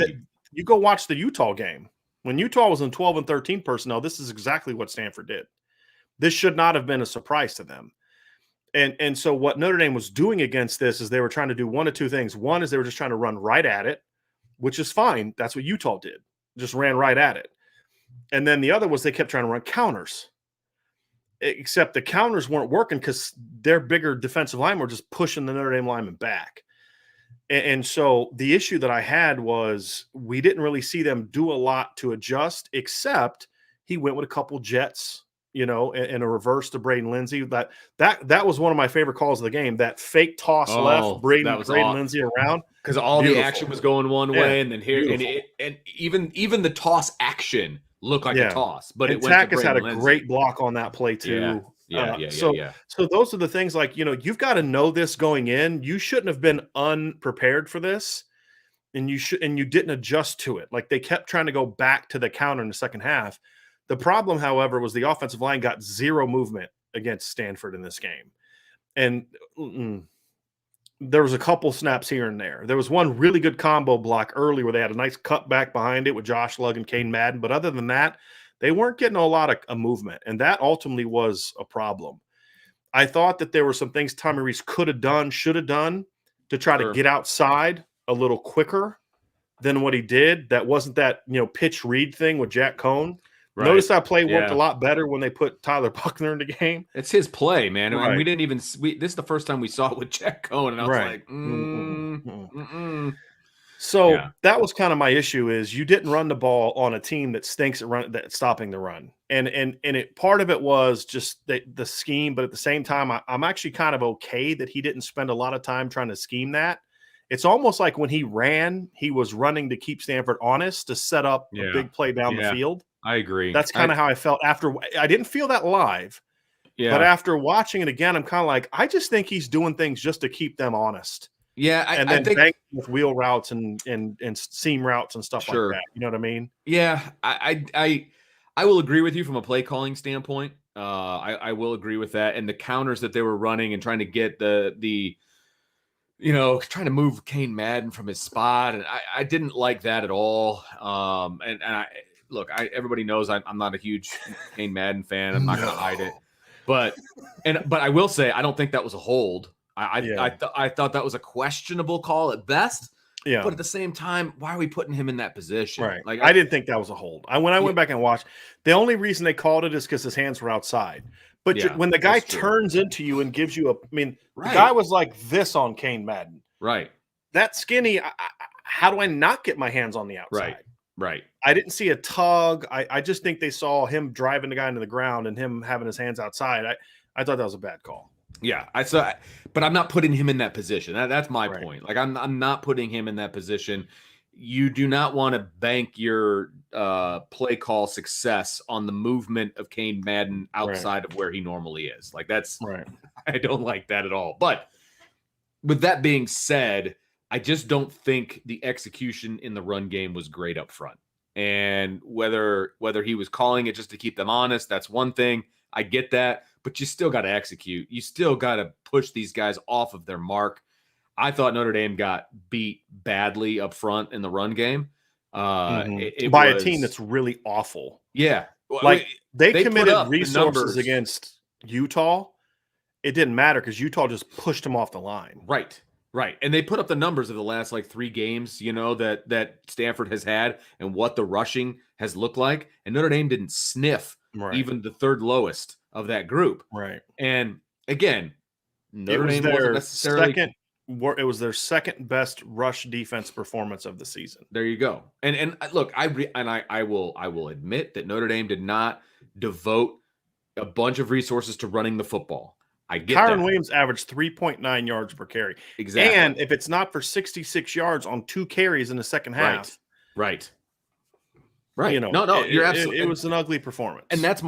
You go watch the Utah game. When Utah was in 12 and 13 personnel, this is exactly what Stanford did. This should not have been a surprise to them. And so what Notre Dame was doing against this is they were trying to do one of two things. One is they were just trying to run right at it, which is fine. That's what Utah did. Just ran right at it. And then the other was they kept trying to run counters. Except the counters weren't working because their bigger defensive linemen were just pushing the Notre Dame linemen back. And so the issue that I had was we didn't really see them do a lot to adjust, except he went with a couple jets, in a reverse to Braden Lindsey. That was one of my favorite calls of the game. That fake toss left, Braden Lindsey around. Because all the action was going one way, and then here, and even the toss action looked like a toss, but it went to Takis had a great block on that play too. So those are the things like, you've got to know this going in. You shouldn't have been unprepared for this, and you didn't adjust to it. Like they kept trying to go back to the counter in the second half. The problem, however, was the offensive line got zero movement against Stanford in this game. And there was a couple snaps here and there. There was one really good combo block early where they had a nice cut back behind it with Josh Lugg and Caden Madden. But other than that, they weren't getting a lot of movement. And that ultimately was a problem. I thought that there were some things Tommy Rees could have done, should have done to try to get outside a little quicker than what he did. That wasn't that, pitch read thing with Jack Cohn. Right. Notice that play worked a lot better when they put Tyler Buckner in the game. It's his play, man. Right. And we didn't even this is the first time we saw it with Jack Cohn, and I was like, So Yeah. that was kind of my issue is you didn't run the ball on a team that stinks at stopping the run. And it part of it was just the scheme, but at the same time, I'm actually kind of okay that he didn't spend a lot of time trying to scheme that. It's almost like when he ran, he was running to keep Stanford honest to set up a Yeah. big play down the Yeah. field. I agree. That's kind of how I felt after. I didn't feel that live, but Yeah. after watching it again, I'm kind of like, I just think he's doing things just to keep them honest. Yeah. And I then think bank with wheel routes and seam routes and stuff like sure. that. You know what I mean? Yeah. I will agree with you from a play calling standpoint. I will agree with that. And the counters that they were running and trying to get the trying to move Kane Madden from his spot. And I didn't like that at all. And I look, everybody knows I'm not a huge Kane Madden fan. I'm not going to hide it. But I will say, I don't think that was a hold. I thought that was a questionable call at best. Yeah. But at the same time, why are we putting him in that position? Right. Like I didn't think that was a hold. When I went back and watched, the only reason they called it is because his hands were outside. But when the guy turns into you and gives you the guy was like this on Kane Madden. Right. That skinny, how do I not get my hands on the outside? Right. I didn't see a tug. I just think they saw him driving the guy into the ground and him having his hands outside. I thought that was a bad call. Yeah, but I'm not putting him in that position. That's my point. Like I'm not putting him in that position. You do not want to bank your play call success on the movement of Kane Madden outside of where he normally is. Like that's I don't like that at all. But with that being said, I just don't think the execution in the run game was great up front. And whether he was calling it just to keep them honest, that's one thing. I get that, but you still got to execute. You still got to push these guys off of their mark. I thought Notre Dame got beat badly up front in the run game. By a team that's really awful. Yeah. Like they committed resources against Utah. It didn't matter because Utah just pushed them off the line. Right. And they put up the numbers of the last 3 games, that Stanford has had and what the rushing has looked like. And Notre Dame didn't sniff even the third lowest of that group. Right. And again, Notre Dame wasn't necessarily it was their second best rush defense performance of the season. There you go. And look, I will admit that Notre Dame did not devote a bunch of resources to running the football. I get that. Kyron Williams averaged 3.9 yards per carry. Exactly. And if it's not for 66 yards on 2 carries in the second half. Right. No, you're absolutely. It was an ugly performance. And that's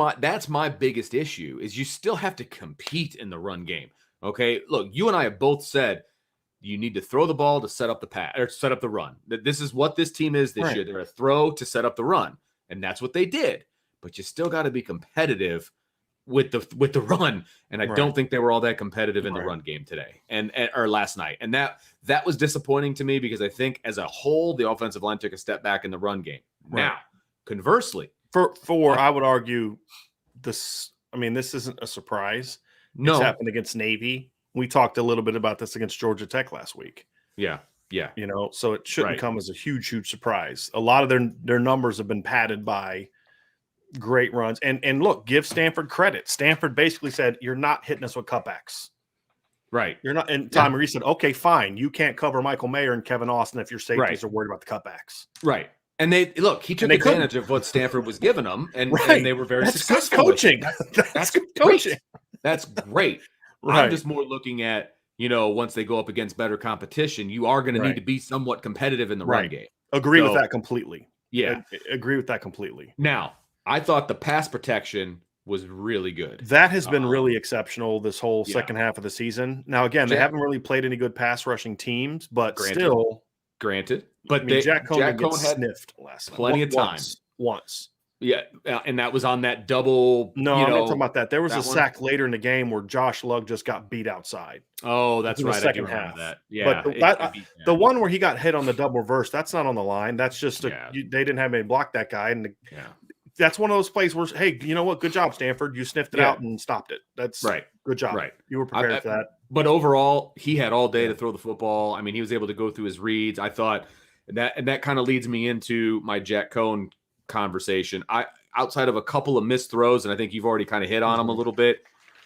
my biggest issue is you still have to compete in the run game. Okay. Look, you and I have both said you need to throw the ball to set up the pass or set up the run. This is what this team is this year. They're a throw to set up the run. And that's what they did. But you still got to be competitive with the run, and I don't think they were all that competitive in the run game today or last night, and that was disappointing to me because I think as a whole the offensive line took a step back in the run game. Now, conversely, I would argue this. I mean, this isn't a surprise. No, it's happened against Navy. We talked a little bit about this against Georgia Tech last week. Yeah. So it shouldn't come as a huge surprise. A lot of their numbers have been padded by great runs. And look, give Stanford credit. Stanford basically said, you're not hitting us with cutbacks. Right. You're not. And Tom Marie said, okay, fine. You can't cover Michael Mayer and Kevin Austin if your safeties are worried about the cutbacks. Right. And he took advantage of what Stanford was giving them, and they were very successful. Good coaching. That's good coaching. That's great. I'm just more looking at, once they go up against better competition, you are going to need to be somewhat competitive in the run game. Agree with that completely. Yeah. Agree with that completely. Now, I thought the pass protection was really good. That has been really exceptional this whole second half of the season. Now, again, they haven't really played any good pass rushing teams, but Granted. But Jack Cohn had sniffed last night. Plenty of time. Once. Yeah, and that was on that double. No, I'm not talking about that. There was a sack later in the game where Josh Lugg just got beat outside. Oh, that's right. Second half. That. Yeah, but the one where he got hit on the double reverse, that's not on the line. That's just they didn't have anybody block that guy, and that's one of those plays where, hey, you know what? Good job, Stanford. You sniffed it out and stopped it. That's right. Good job. Right. You were prepared for that. But overall, he had all day to throw the football. I mean, he was able to go through his reads. I thought that kind of leads me into my Jack Cohn conversation. Outside of a couple of missed throws, and I think you've already kind of hit on him a little bit,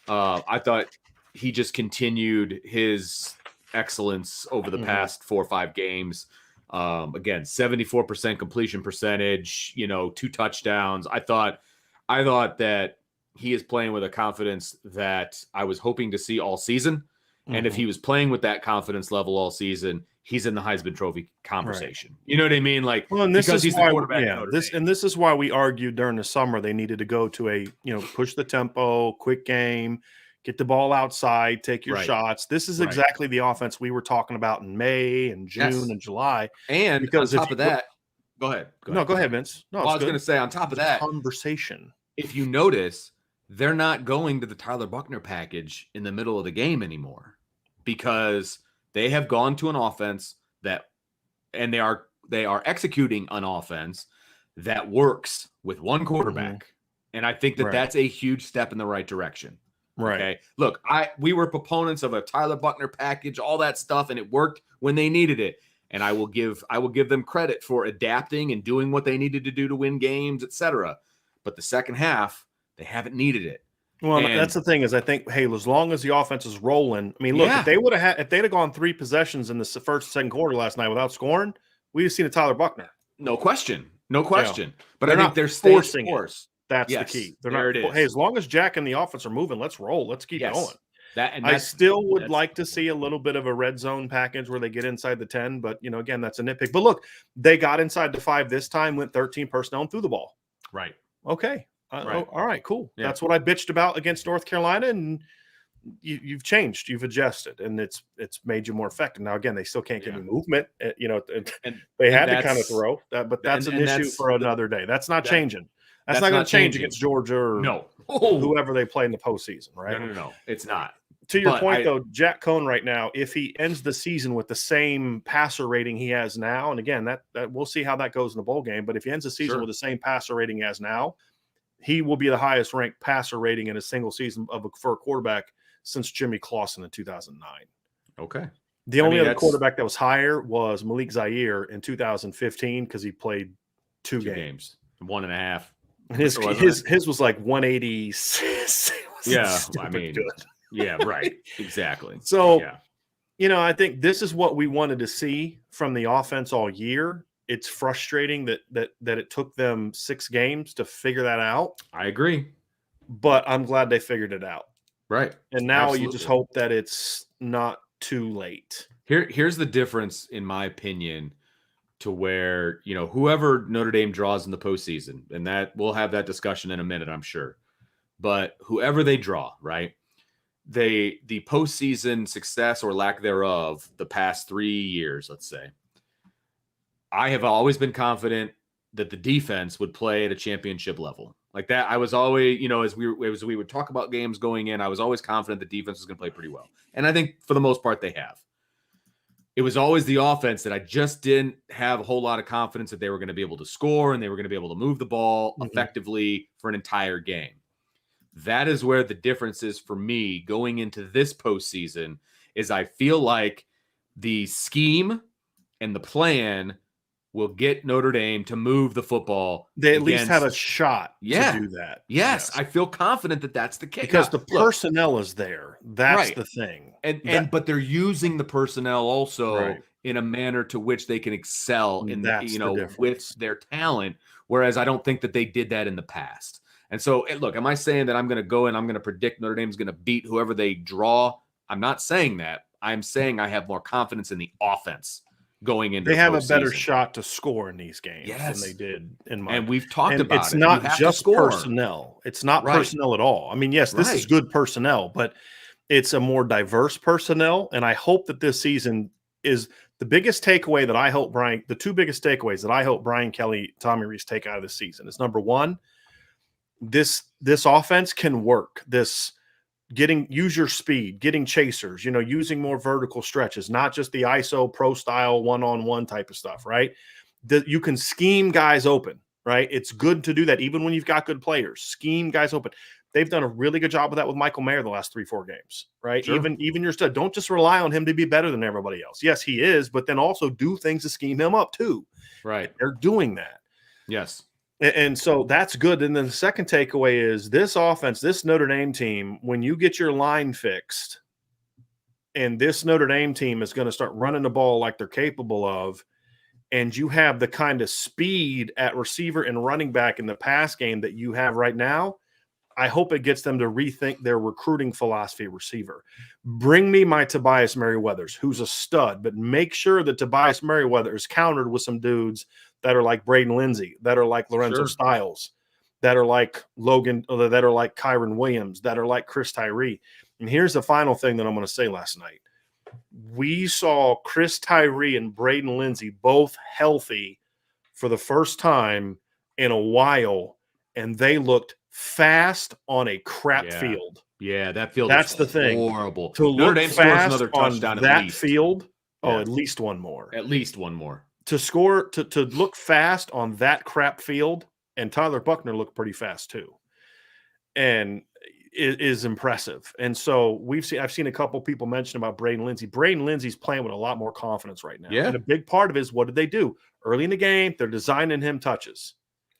I thought he just continued his excellence over the past 4 or 5 games. Again, 74% completion percentage, 2 touchdowns. I thought that he is playing with a confidence that I was hoping to see all season. And if he was playing with that confidence level all season, he's in the Heisman Trophy conversation. Right. You know what I mean? Like, well, and this because is he's why, the quarterback. This is why we argued during the summer they needed to go to a, push the tempo, quick game, get the ball outside, take your shots. This is exactly the offense we were talking about in May and June and July. And because on top of that, go ahead. Go ahead, Vince. No, well, I was going to say on top of that conversation. If you notice, they're not going to the Tyler Buchner package in the middle of the game anymore because they have gone to an offense and they are executing an offense that works with one quarterback. And I think that that's a huge step in the right direction. Right. Okay. Look, we were proponents of a Tyler Buchner package, all that stuff, and it worked when they needed it. And I will give them credit for adapting and doing what they needed to do to win games, etc. But the second half, they haven't needed it. Well, that's the thing is I think, hey, as long as the offense is rolling, I mean, look, if they'd have gone 3 possessions in the second quarter last night without scoring, we'd have seen a Tyler Buchner. No question. But I think they're forcing it. That's the key. They're not. Hey, as long as Jack and the offense are moving, let's roll. Let's keep going. I still would like to see a little bit of a red zone package where they get inside the 10, but again, that's a nitpick. But look, they got inside the 5 this time, went 13 personnel and threw the ball. Right. Okay. All right, cool. Yeah. That's what I bitched about against North Carolina, and you've changed, you've adjusted, and it's made you more effective. Now, again, they still can't get any movement. They had to kind of throw that, but that's an issue for another day. That's not changing. That's not going to change against Georgia or whoever they play in the postseason, right? No, it's not. To your point, though, Jack Cohn right now, if he ends the season with the same passer rating he has now, and again, that we'll see how that goes in the bowl game, but if he ends the season with the same passer rating he has now, he will be the highest ranked passer rating in a single season for a quarterback since Jimmy Clausen in 2009. Okay. The only other quarterback that was higher was Malik Zaire in 2015 because he played two games. 1.5. His was like 186. Yeah, I mean, good. Yeah, right. Exactly. So, I think this is what we wanted to see from the offense all year. It's frustrating that it took them 6 games to figure that out. I agree. But I'm glad they figured it out. Right. And now you just hope that it's not too late. Here's the difference, in my opinion, to where, whoever Notre Dame draws in the postseason, and that we'll have that discussion in a minute, I'm sure. But whoever they draw, right? The postseason success or lack thereof the past 3 years, let's say, I have always been confident that the defense would play at a championship level. Like that, I was always, as we would talk about games going in, I was always confident the defense was going to play pretty well. And I think for the most part they have. It was always the offense that I just didn't have a whole lot of confidence that they were going to be able to score and they were going to be able to move the ball effectively for an entire game. That is where the difference is for me going into this postseason is I feel like the scheme and the plan will get Notre Dame to move the football. They at least have a shot to do that. Yes, I feel confident that that's the case. Because the personnel is there. That's the thing. But they're using the personnel also in a manner to which they can excel in with their talent. Whereas I don't think that they did that in the past. And so, look, am I saying that I'm going to go and I'm going to predict Notre Dame's going to beat whoever they draw? I'm not saying that. I'm saying I have more confidence in the offense going into. They have a better shot to score in these games than they did in my. And we've talked about it's not just personnel. It's not personnel at all. I mean, yes, this is good personnel, but it's a more diverse personnel. And I hope that this season is the biggest takeaway that I hope the 2 biggest takeaways that I hope Brian Kelly, Tommy Rees take out of this season is number 1. This offense can work. Use your speed, getting chasers, using more vertical stretches, not just the ISO pro style one-on-one type of stuff, right? You can scheme guys open, right? It's good to do that even when you've got good players. Scheme guys open. They've done a really good job of that with Michael Mayer the last 3-4 games, right? Sure. Even your stud. Don't just rely on him to be better than everybody else. Yes, he is, but then also do things to scheme him up too. Right. They're doing that. Yes. And so that's good. And then the second takeaway is this offense, this Notre Dame team, when you get your line fixed and this Notre Dame team is going to start running the ball like they're capable of, and you have the kind of speed at receiver and running back in the pass game that you have right now, I hope it gets them to rethink their recruiting philosophy receiver. Bring me my Tobias Merriweathers, who's a stud, but make sure that Tobias Merriweather is countered with some dudes that are like Braden Lindsey, that are like Lorenzo Styles, that are like Logan, that are like Kyron Williams, that are like Chris Tyree. And here's the final thing that I'm going to say last night. We saw Chris Tyree and Braden Lindsey both healthy for the first time in a while, and they looked fast on a crap field. Yeah, that field. That's the thing. Horrible. To Notre look Dame scores fast another touchdown on that at least. field. Oh, at least one more. At least one more. To score, to look fast on that crap field, and Tyler Buckner looked pretty fast too, and it is impressive. And so I've seen a couple people mention about Braden Lindsey. Braden Lindsey's playing with a lot more confidence right now. Yeah. And a big part of it is, what did they do early in the game? They're designing him touches.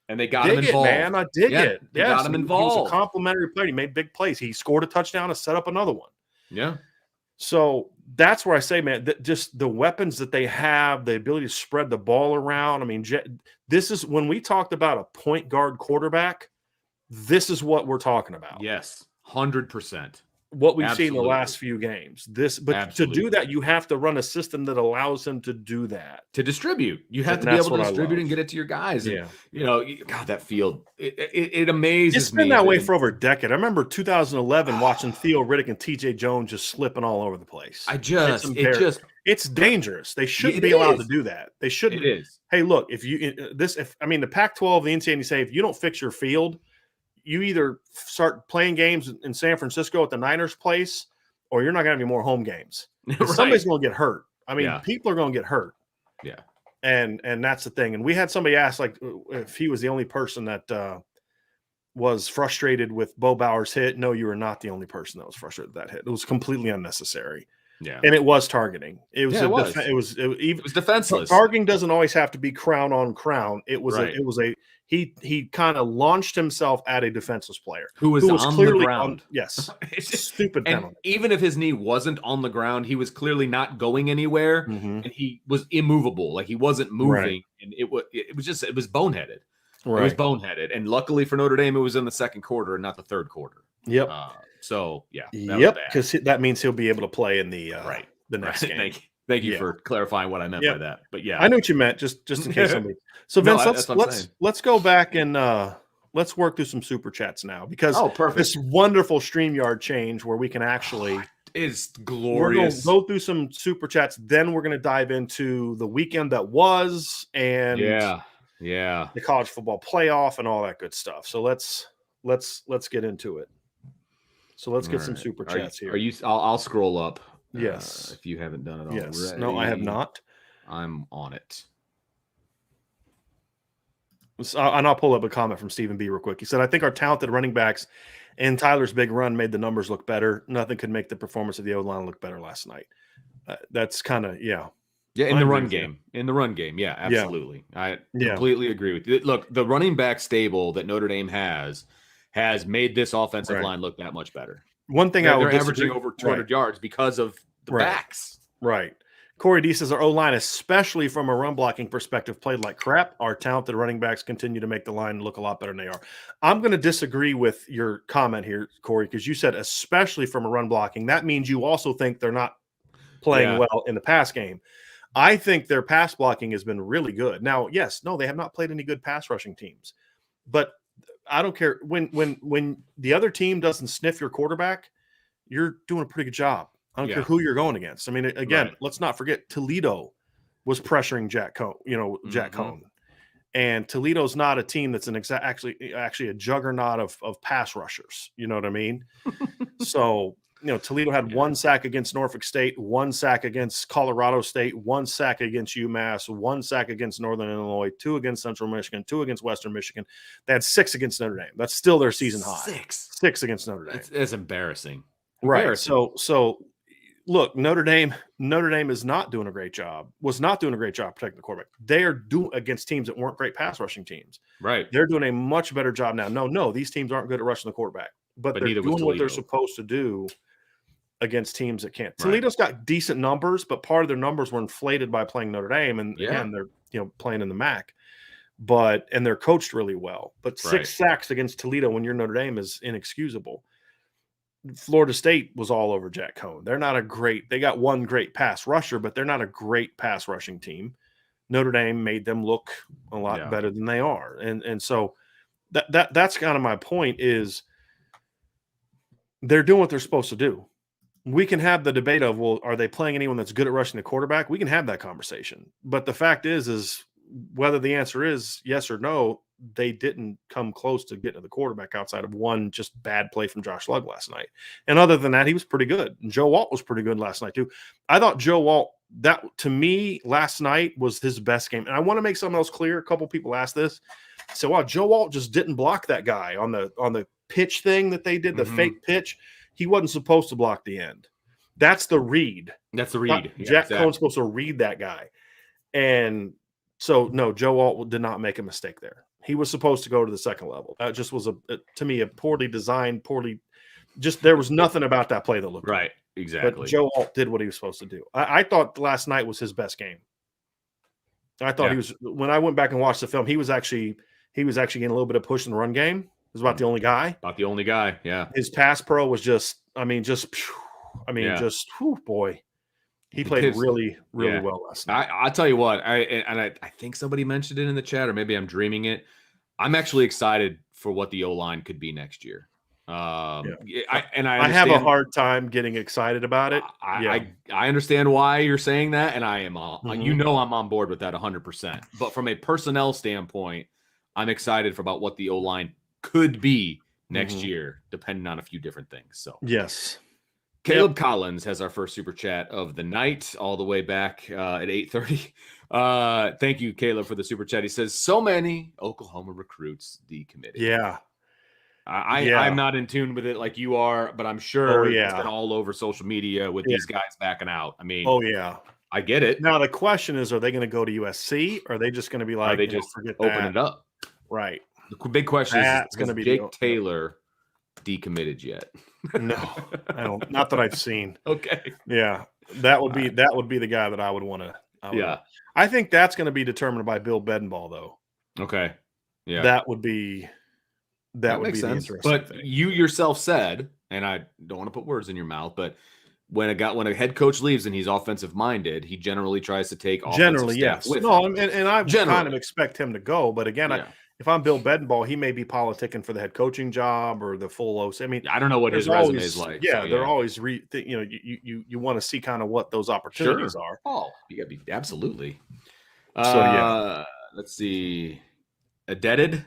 And they got him involved. Man, I dig it. They got him involved. He was a complimentary player. He made big plays. He scored a touchdown and set up another one. Yeah. So that's where I say, man, that just the weapons that they have, the ability to spread the ball around. I mean, this is when we talked about a point guard quarterback, this is what we're talking about. Yes, 100%. What we've seen in the last few games. To do that, you have to run a system that allows him to do that. To distribute. You have to be able to distribute and get it to your guys. And, God, that field, it amazes me. It's been that way for over a decade. I remember 2011 watching Theo Riddick and TJ Jones just slipping all over the place. It's dangerous. They shouldn't be allowed to do that. They shouldn't. It is. Hey, look, the Pac-12, the NCAA say, if you don't fix your field, you either start playing games in San Francisco at the Niners place, or you're not going to have any more home games. Right. Somebody's going to get hurt. I mean, people are going to get hurt. Yeah. And that's the thing. And we had somebody ask, like, if he was the only person that was frustrated with Bo Bauer's hit. No, you were not the only person that was frustrated with that hit. It was completely unnecessary. Yeah. And it was targeting. It was it was defenseless. Targeting doesn't always have to be crown on crown. He kind of launched himself at a defenseless player who was on clearly the ground. Yes. Stupid penalty. Even if his knee wasn't on the ground, he was clearly not going anywhere, and he was immovable. Like, he wasn't moving, right. And it was boneheaded. Right. It was boneheaded. And luckily for Notre Dame, it was in the second quarter and not the third quarter. Yep. Because that means he'll be able to play in the next game. Thank you for clarifying what I meant by that. But I know what you meant, just in case somebody. So Vince, let's go back and let's work through some super chats now, because this wonderful StreamYard change where we can actually is glorious. We're going to go through some super chats, then we're going to dive into the weekend that was and the college football playoff and all that good stuff. So let's get into it. So let's get some super chats here. I'll scroll up. Yes. If you haven't done it already. Yes. No, I have not. I'm on it. And I'll pull up a comment from Stephen B real quick. He said, I think our talented running backs and Tyler's big run made the numbers look better. Nothing could make the performance of the O-line look better last night. That's kind of, Yeah, in the run game. Yeah, absolutely. I completely agree with you. Look, the running back stable that Notre Dame has made this offensive line look that much better. One thing they're averaging over 200 yards because of the backs. Right. Corey D says our O-line, especially from a run blocking perspective, played like crap. Our talented running backs continue to make the line look a lot better than they are. I'm going to disagree with your comment here, Corey, because you said especially from a run blocking. That means you also think they're not playing well in the pass game. I think their pass blocking has been really good. Now, they have not played any good pass rushing teams, but I don't care when the other team doesn't sniff your quarterback, you're doing a pretty good job. I don't care who you're going against. I mean, again, let's not forget Toledo was pressuring Jack Cohn, and Toledo's not a team that's actually a juggernaut of pass rushers. You know what I mean? So, Toledo had 1 sack against Norfolk State, 1 sack against Colorado State, 1 sack against UMass, 1 sack against Northern Illinois, 2 against Central Michigan, 2 against Western Michigan. They had 6 against Notre Dame. That's still their season high. 6 against Notre Dame. It's embarrassing. Right. So look, Notre Dame is not doing a great job. Was not doing a great job protecting the quarterback. They are doing against teams that weren't great pass rushing teams. Right. They're doing a much better job now. No, these teams aren't good at rushing the quarterback, but they're doing what they're supposed to do against teams that can't. Toledo's got decent numbers, but part of their numbers were inflated by playing Notre Dame, and again, playing in the MAC. And they're coached really well. But 6 sacks against Toledo when you're Notre Dame is inexcusable. Florida State was all over Jack Cohn. They're not they got one great pass rusher, but they're not a great pass rushing team. Notre Dame made them look a lot better than they are. And so that's kind of my point is they're doing what they're supposed to do. We can have the debate of, well, are they playing anyone that's good at rushing the quarterback? We can have that conversation. But the fact is whether the answer is yes or no, they didn't come close to getting to the quarterback outside of one just bad play from Josh Lugg last night. And other than that, he was pretty good. And Joe Walt was pretty good last night too. I thought Joe Walt, that to me last night was his best game. And I want to make something else clear. A couple people asked this. So, wow, Joe Walt just didn't block that guy on the pitch thing that they did, the fake pitch. He wasn't supposed to block the end. That's the read. That's the read. Jack Cohn's supposed to read that guy. And so, no, Joe Walt did not make a mistake there. He was supposed to go to the second level. That just was, to me, a poorly designed, there was nothing about that play that looked right. Good. Exactly. But Joe Walt did what he was supposed to do. I thought last night was his best game. I thought he was, when I went back and watched the film, he was actually getting a little bit of push in the run game. He was about the only guy. Yeah. His pass pro was just, boy. He played really well last night. I'll tell you what, I think somebody mentioned it in the chat, or maybe I'm dreaming it. I'm actually excited for what the O-line could be next year. I have a hard time getting excited about it. I understand why you're saying that, and I am all, I'm on board with that 100%. But from a personnel standpoint, I'm excited about what the O-line could be next year, depending on a few different things. So yes. Caleb Collins has our first super chat of the night, all the way back at 8:30. Thank you, Caleb, for the super chat. He says, so many Oklahoma recruits decommitted. Yeah. I'm not in tune with it like you are, but I'm sure it's been all over social media with these guys backing out. I mean, I get it. Now, the question is, are they going to go to USC? Or are they just going to be like, they just open it up? Right. The big question is going to be Jake Taylor decommitted yet? No, I don't. Not that I've seen. Okay. Yeah, that would be the guy that I would want to. I think that's going to be determined by Bill Bedenbaugh, though. Okay. Yeah, that would be that would be sense. The interesting thing. You yourself said, and I don't want to put words in your mouth, but when a head coach leaves and he's offensive minded, he generally tries to take offensive staff with him. And I kind of expect him to go, but again, if I'm Bill Bedenbaugh, he may be politicking for the head coaching job or the full OC. I mean, I don't know what his resume is like. Yeah, they're always you want to see kind of what those opportunities are. Oh, you got to be absolutely. Let's see, Added.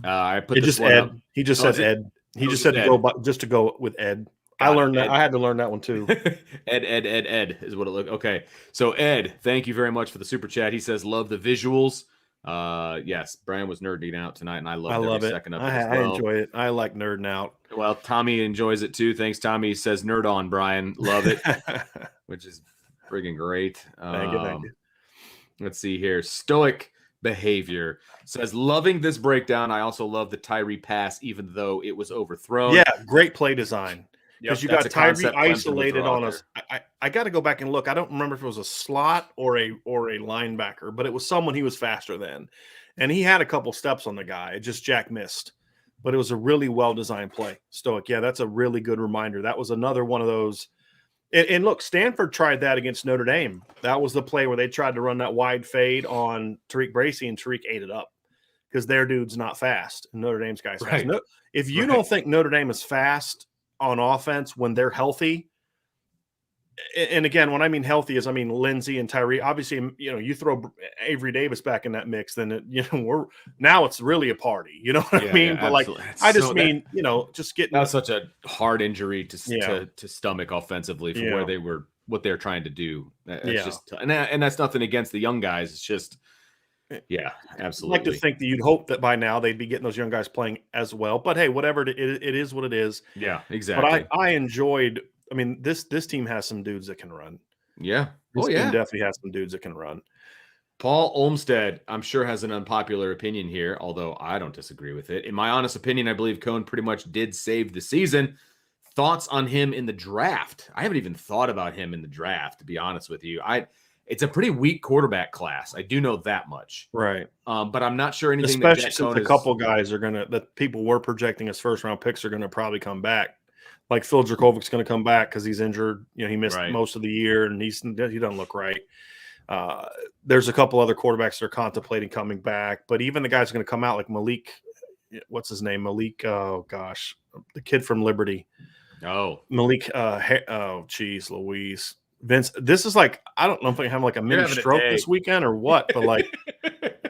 I put this one Ed. up. He just said Ed. He just said to go with Ed. I learned that. I had to learn that one too. Ed is what it looked. Okay, so Ed, thank you very much for the super chat. He says, "Love the visuals." Yes, Brian was nerding out tonight, and I love every second of it. I enjoy it. I like nerding out. Well, Tommy enjoys it too. Thanks, Tommy. He says, "Nerd on, Brian." Love it, which is friggin' great. Thank you. Let's see here. Stoic Behavior says, loving this breakdown. I also love the Tyree pass, even though it was overthrown. Yeah, great play design. Because you got Tyree isolated on us. I got to go back and look. I don't remember if it was a slot or a linebacker, but it was someone he was faster than. And he had a couple steps on the guy. It just Jack missed. But it was a really well-designed play. Stoic, yeah, that's a really good reminder. That was another one of those. And look, Stanford tried that against Notre Dame. That was the play where they tried to run that wide fade on Tariq Bracy, and Tariq ate it up because their dude's not fast. And Notre Dame's guy's fast. No, if you don't think Notre Dame is fast on offense when they're healthy, and again, when I mean healthy is I mean Lindsey and Tyree. Obviously, you throw Avery Davis back in that mix, then now it's really a party. You know what I mean? But absolutely. I just mean just getting that's such a hard injury to stomach offensively for what they're trying to do. It's just and that's nothing against the young guys. It's just absolutely. I'd like to think that you'd hope that by now they'd be getting those young guys playing as well. But hey, whatever it is what it is. Yeah, exactly. But I enjoyed. I mean, this team has some dudes that can run. Yeah. This team definitely has some dudes that can run. Paul Olmstead, I'm sure, has an unpopular opinion here, although I don't disagree with it. In my honest opinion, I believe Cohn pretty much did save the season. Thoughts on him in the draft? I haven't even thought about him in the draft, to be honest with you. it's a pretty weak quarterback class. I do know that much. Right. But I'm not sure anything. Especially since a couple guys that people were projecting as first round picks are going to probably come back. Like Phil Drakovic's going to come back because he's injured. You know, he missed most of the year, and he doesn't look right. There's a couple other quarterbacks that are contemplating coming back, but even the guys are going to come out like Malik. What's his name? Malik. Oh gosh, the kid from Liberty. Oh, Malik. Geez, Louise. Vince. This is like, I don't know if I have like a mini stroke this weekend or what, but like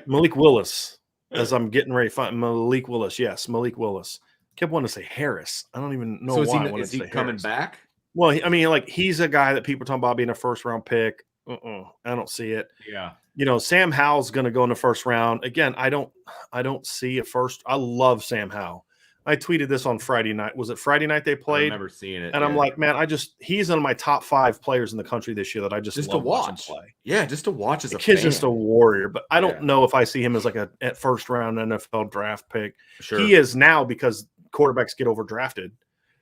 Malik Willis. As I'm getting ready to find Malik Willis. Yes, Malik Willis. Kept wanting to say Harris. I don't even know why. Is he coming back? Well, he's a guy that people are talking about being a first round pick. I don't see it. Yeah. You know, Sam Howell's going to go in the first round. Again, I don't see a first. I love Sam Howell. I tweeted this on Friday night. Was it Friday night they played? I remember seeing it. And I'm like, man, he's one of my top 5 players in the country this year that I just love to watch watching play. Yeah, just to watch as a kid's fan. Just a warrior. But I don't know if I see him as like at first round NFL draft pick. Sure. He is now because quarterbacks get overdrafted.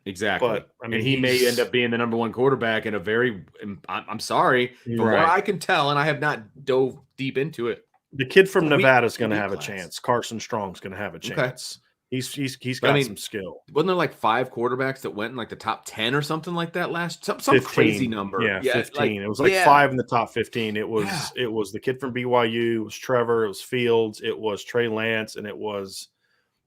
Exactly. But I mean, he may end up being the number 1 quarterback in a very, I'm sorry, from what I can tell, and I have not dove deep into it. The kid from Nevada is going to have a chance. Carson Strong's going to have a chance. He's got some skill. Wasn't there like 5 quarterbacks that went in like the top 10 or something like that last? Some crazy number. Yeah, 15. It was like 5 in the top 15. It was the kid from BYU. It was Trevor. It was Fields. It was Trey Lance, and it was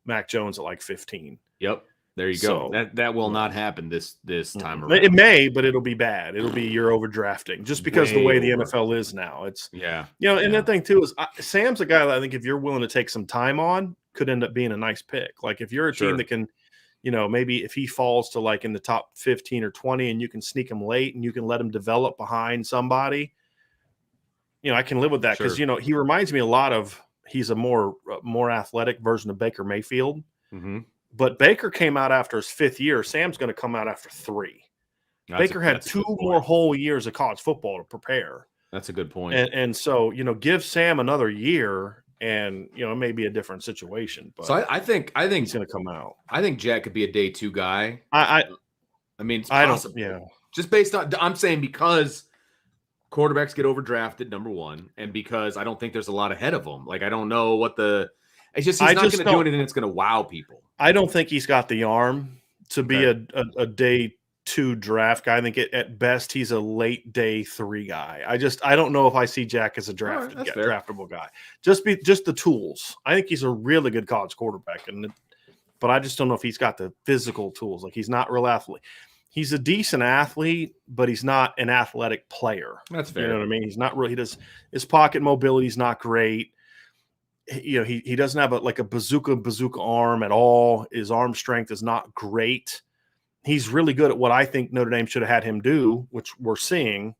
Mac Jones at like 15. Yep. There you go. That will not happen this time around. It may, but it'll be bad. It'll be you're overdrafting just because the way the NFL is now. It's and the thing too is Sam's a guy that I think if you're willing to take some time on, could end up being a nice pick. Like if you're a team that can, maybe if he falls to like in the top 15 or 20 and you can sneak him late and you can let him develop behind somebody, I can live with that because he reminds me a lot of he's a more athletic version of Baker Mayfield. Mm-hmm. But Baker came out after his 5th year. Sam's going to come out after 3. Baker had 2 more whole years of college football to prepare. That's a good point. And so, give Sam another year and, it may be a different situation. But so I think he's going to come out. I think Jack could be a day 2 guy. I mean, it's possible. Just based on – I'm saying because quarterbacks get overdrafted, number 1, and because I don't think there's a lot ahead of them. Like, I don't know what the – it's just he's not going to do anything that's going to wow people. I don't think he's got the arm to be a day 2 draft guy. I think at best he's a late day 3 guy. I don't know if I see Jack as a draftable guy. Just the tools. I think he's a really good college quarterback, but I just don't know if he's got the physical tools. Like he's not real athlete. He's a decent athlete, but he's not an athletic player. That's fair. You know what I mean? He's not really. His pocket mobility is not great. He doesn't have a bazooka arm at all. His arm strength is not great. He's really good at what I think Notre Dame should have had him do, which we're seeing,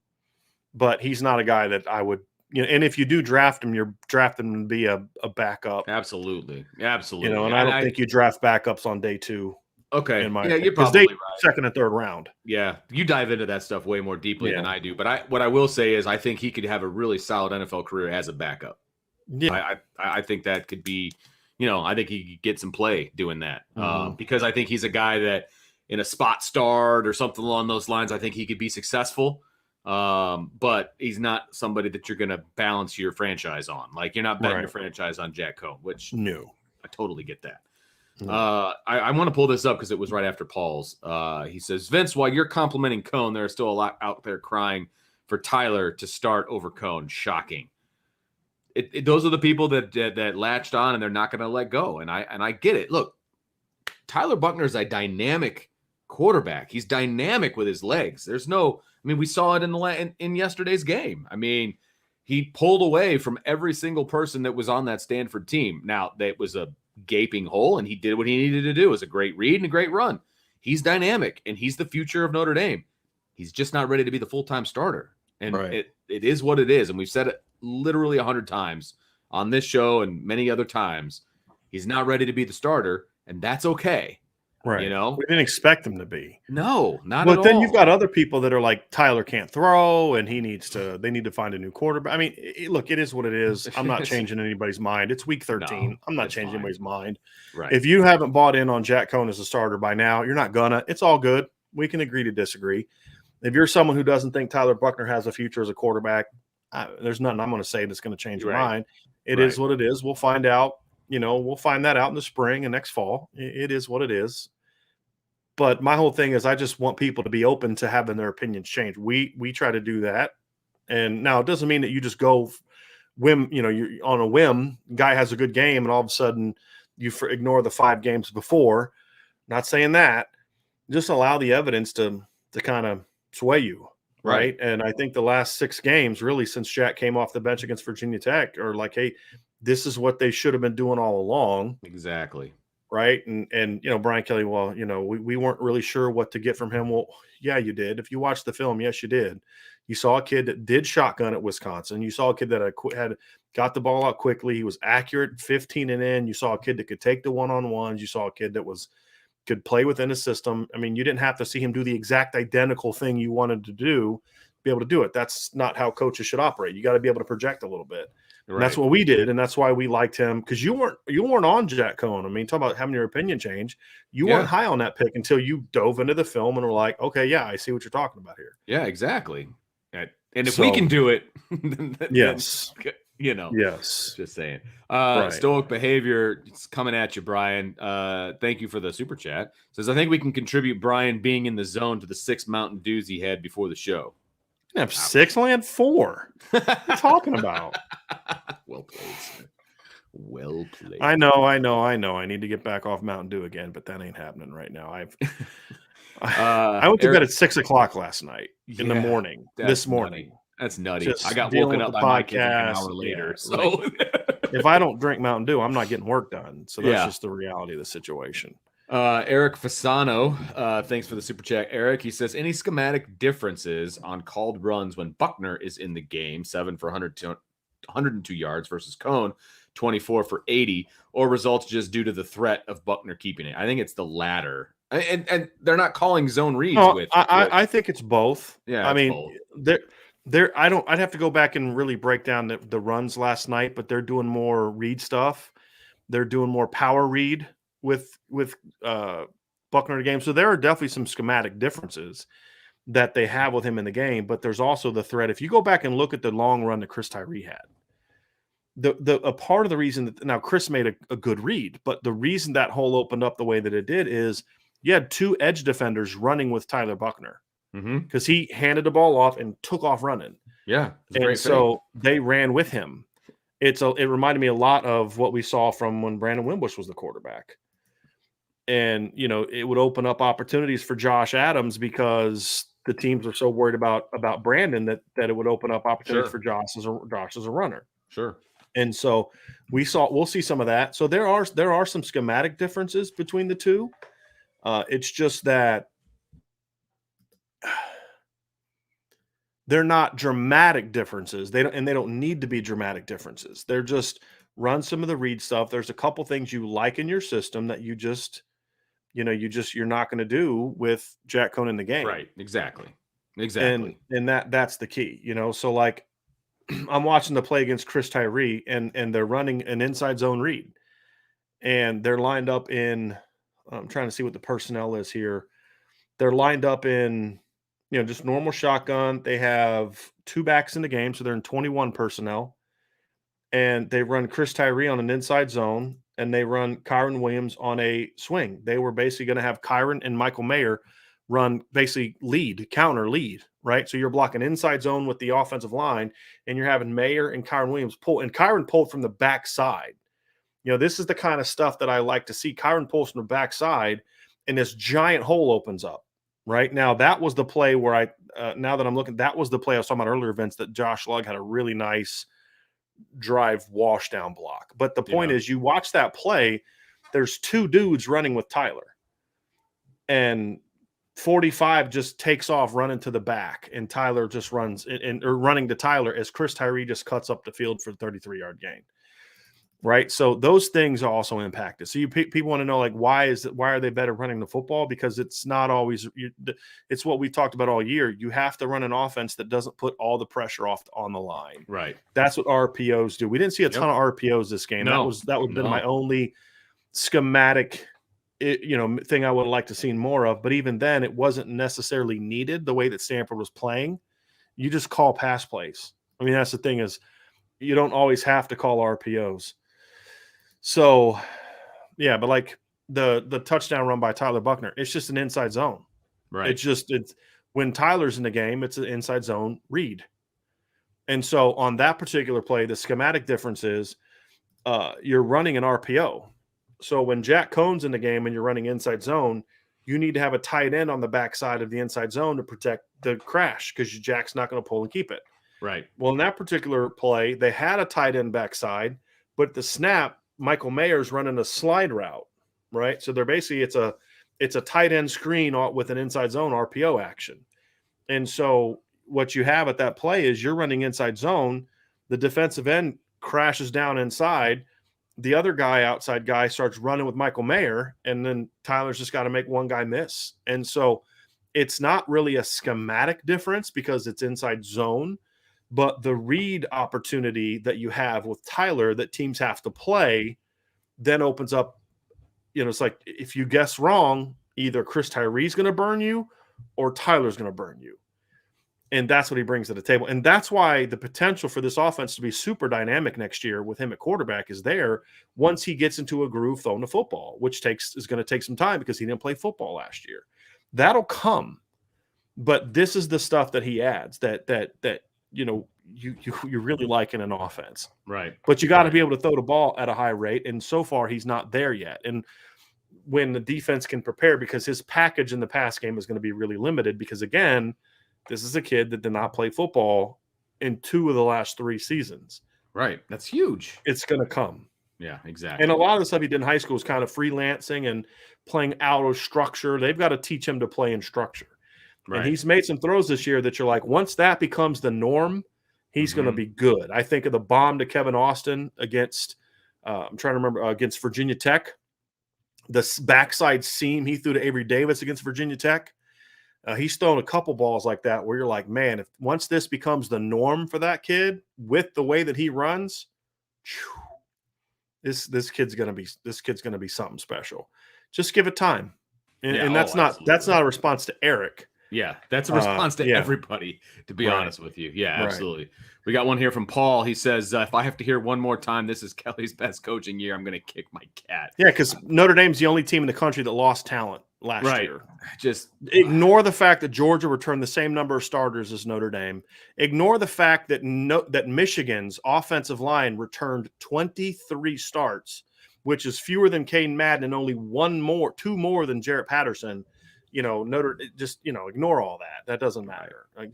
but he's not a guy that I would, and if you do draft him, you're drafting him to be a backup. Absolutely. And I don't think you draft backups on day 2. Okay. You're probably right. 2nd and 3rd round. Yeah. You dive into that stuff way more deeply than I do, but what I will say is I think he could have a really solid NFL career as a backup. Yeah. I think that could be, I think he could get some play doing that because I think he's a guy that in a spot start or something along those lines, I think he could be successful. But he's not somebody that you're going to balance your franchise on. Like you're not betting your franchise on Jack Cohn, which I totally get that. I want to pull this up because it was right after Paul's. He says, Vince, while you're complimenting Cohn, there are still a lot out there crying for Tyler to start over Cohn. Shocking. Those are the people that latched on and they're not going to let go. And I get it. Look, Tyler Buchner is a dynamic quarterback. He's dynamic with his legs. We saw it in yesterday's game. I mean, he pulled away from every single person that was on that Stanford team. Now, that was a gaping hole and he did what he needed to do. It was a great read and a great run. He's dynamic and he's the future of Notre Dame. He's just not ready to be the full-time starter. And it is what it is. And we've said it literally 100 times on this show and many other times. He's not ready to be the starter, and that's okay. Right. We didn't expect him to be. No, not at all. But then you've got other people that are like Tyler can't throw and they need to find a new quarterback. I mean, look, it is what it is. I'm not changing anybody's mind. It's week 13. No, I'm not changing anybody's mind. Right. If you haven't bought in on Jack Cohn as a starter by now, you're not gonna. It's all good. We can agree to disagree. If you're someone who doesn't think Tyler Buchner has a future as a quarterback, there's nothing I'm going to say that's going to change your Right. mind. It Right. is what it is. We'll find out. We'll find that out in the spring and next fall. It is what it is. But my whole thing is I just want people to be open to having their opinions changed. We try to do that. And now it doesn't mean that you just go whim, you're on a whim, guy has a good game and all of a sudden you ignore the 5 games before. Not saying that. Just allow the evidence to kind of sway you. Right. And I think the last 6 games, really, since Jack came off the bench against Virginia Tech, are like, hey, this is what they should have been doing all along. Exactly. Right. And Brian Kelly, well, we weren't really sure what to get from him. Well, yeah, you did. If you watched the film, yes, you did. You saw a kid that did shotgun at Wisconsin. You saw a kid that had got the ball out quickly. He was accurate, 15 and in. You saw a kid that could take the one-on-ones. You saw a kid that could play within a system. I mean, you didn't have to see him do the exact identical thing you wanted to do to be able to do it. That's not how coaches should operate. You got to be able to project a little bit. Right. And that's what we did, and that's why we liked him, because you weren't on Jack Cohn. I mean, talk about having your opinion change. You weren't high on that pick until you dove into the film and were like, okay, yeah, I see what you're talking about here. Yeah, exactly. And if we can do it, yes. Yes. Just saying. Right. Stoic Behavior, it's coming at you, Brian. Thank you for the super chat. Says, I think we can contribute Brian being in the zone to the 6 Mountain Dews he had before the show. I have 6, only had 4. What are you talking about? Well played, sir. Well played. I know. I need to get back off Mountain Dew again, but that ain't happening right now. I went to bed at 6:00 last night in the morning. This morning. Nutty. That's nutty. I got woken up by my kids like an hour later. So if I don't drink Mountain Dew, I'm not getting work done. So that's just the reality of the situation. Eric Fasano, thanks for the super chat. Eric, he says, any schematic differences on called runs when Buckner is in the game, 7 for 102 yards versus Cohn, 24 for 80, or results just due to the threat of Buckner keeping it? I think it's the latter. And they're not calling zone reads. No, I think it's both. Yeah, I mean, I'd have to go back and really break down the runs last night, but they're doing more read stuff. They're doing more power read with Buckner in the game. So there are definitely some schematic differences that they have with him in the game, but there's also the threat. If you go back and look at the long run that Chris Tyree had, a part of the reason that now Chris made a good read, but the reason that hole opened up the way that it did is you had 2 edge defenders running with Tyler Buckner because he handed the ball off and took off running. Yeah. And so they ran with him. It reminded me a lot of what we saw from when Brandon Wimbush was the quarterback. And, it would open up opportunities for Josh Adams because the teams are so worried about Brandon that it would open up opportunities for Josh as a runner. Sure. And so we'll see some of that. So there are some schematic differences between the two. It's just that they're not dramatic differences. They don't need to be dramatic differences. They're just run some of the read stuff. There's a couple things you like in your system that you're not going to do with Jack Cohn in the game. Right. Exactly. And that's the key, So like I'm watching the play against Chris Tyree and they're running an inside zone read and they're lined up in, I'm trying to see what the personnel is here. They're lined up in, just normal shotgun. They have 2 backs in the game, so they're in 21 personnel. And they run Chris Tyree on an inside zone, and they run Kyron Williams on a swing. They were basically going to have Kyron and Michael Mayer run basically counter lead, right? So you're blocking inside zone with the offensive line, and you're having Mayer and Kyron Williams pull. And Kyron pulled from the backside. This is the kind of stuff that I like to see. Kyron pulls from the backside, and this giant hole opens up. Right now, that was the play where now that I'm looking, that was the play I was talking about earlier, Vince, that Josh Lugg had a really nice drive wash down block. But the point is, you watch that play, there's 2 dudes running with Tyler, and 45 just takes off running to the back, and Tyler just runs or running to Tyler as Chris Tyree just cuts up the field for a 33-yard gain. Right. So those things are also impacted. So people want to know, like, why are they better running the football? Because it's not always, it's what we talked about all year. You have to run an offense that doesn't put all the pressure off on the line. Right. That's what RPOs do. We didn't see a ton of RPOs this game. No, that would have been my only schematic, thing I would have liked to see more of. But even then, it wasn't necessarily needed the way that Stanford was playing. You just call pass plays. I mean, that's the thing is you don't always have to call RPOs. So, yeah, but like the touchdown run by Tyler Buckner, it's just an inside zone. Right. It's when Tyler's in the game, it's an inside zone read. And so on that particular play, the schematic difference is you're running an RPO. So when Jack Cohn's in the game and you're running inside zone, you need to have a tight end on the backside of the inside zone to protect the crash because Jack's not going to pull and keep it. Right. Well, in that particular play, they had a tight end backside, but the snap, Michael Mayer's running a slide route, right? So they're basically it's a tight end screen with an inside zone RPO action. And so what you have at that play is you're running inside zone, the defensive end crashes down inside, the other guy, outside guy, starts running with Michael Mayer, and then Tyler's just got to make one guy miss. And so it's not really a schematic difference because it's inside zone, but the read opportunity that you have with Tyler that teams have to play then opens up, it's like if you guess wrong, either Chris Tyree's going to burn you or Tyler's going to burn you. And that's what he brings to the table. And that's why the potential for this offense to be super dynamic next year with him at quarterback is there once he gets into a groove throwing the football, which is going to take some time because he didn't play football last year. That'll come. But this is the stuff that he adds that you really like in an offense. Right. But you got to be able to throw the ball at a high rate. And so far he's not there yet. And when the defense can prepare, because his package in the pass game is going to be really limited because, again, this is a kid that did not play football in 2 of the last 3 seasons. Right. That's huge. It's going to come. Yeah, exactly. And a lot of the stuff he did in high school is kind of freelancing and playing out of structure. They've got to teach him to play in structure. Right. And he's made some throws this year that you're like, once that becomes the norm, he's going to be good. I think of the bomb to Kevin Austin against, I'm trying to remember, against Virginia Tech. The backside seam he threw to Avery Davis against Virginia Tech. He's thrown a couple balls like that where you're like, man, if once this becomes the norm for that kid with the way that he runs, this kid's gonna be something special. Just give it time, and that's not a response to Eric. Yeah, that's a response to everybody, to be honest with you. Yeah, absolutely. Right. We got one here from Paul. He says, if I have to hear one more time, this is Kelly's best coaching year, I'm going to kick my cat. Yeah, because Notre Dame's the only team in the country that lost talent last year. Just ignore the fact that Georgia returned the same number of starters as Notre Dame. Ignore the fact that that Michigan's offensive line returned 23 starts, which is fewer than Caden Madden and only 2 more than Jarrett Patterson. Ignore all that. That doesn't matter. Like,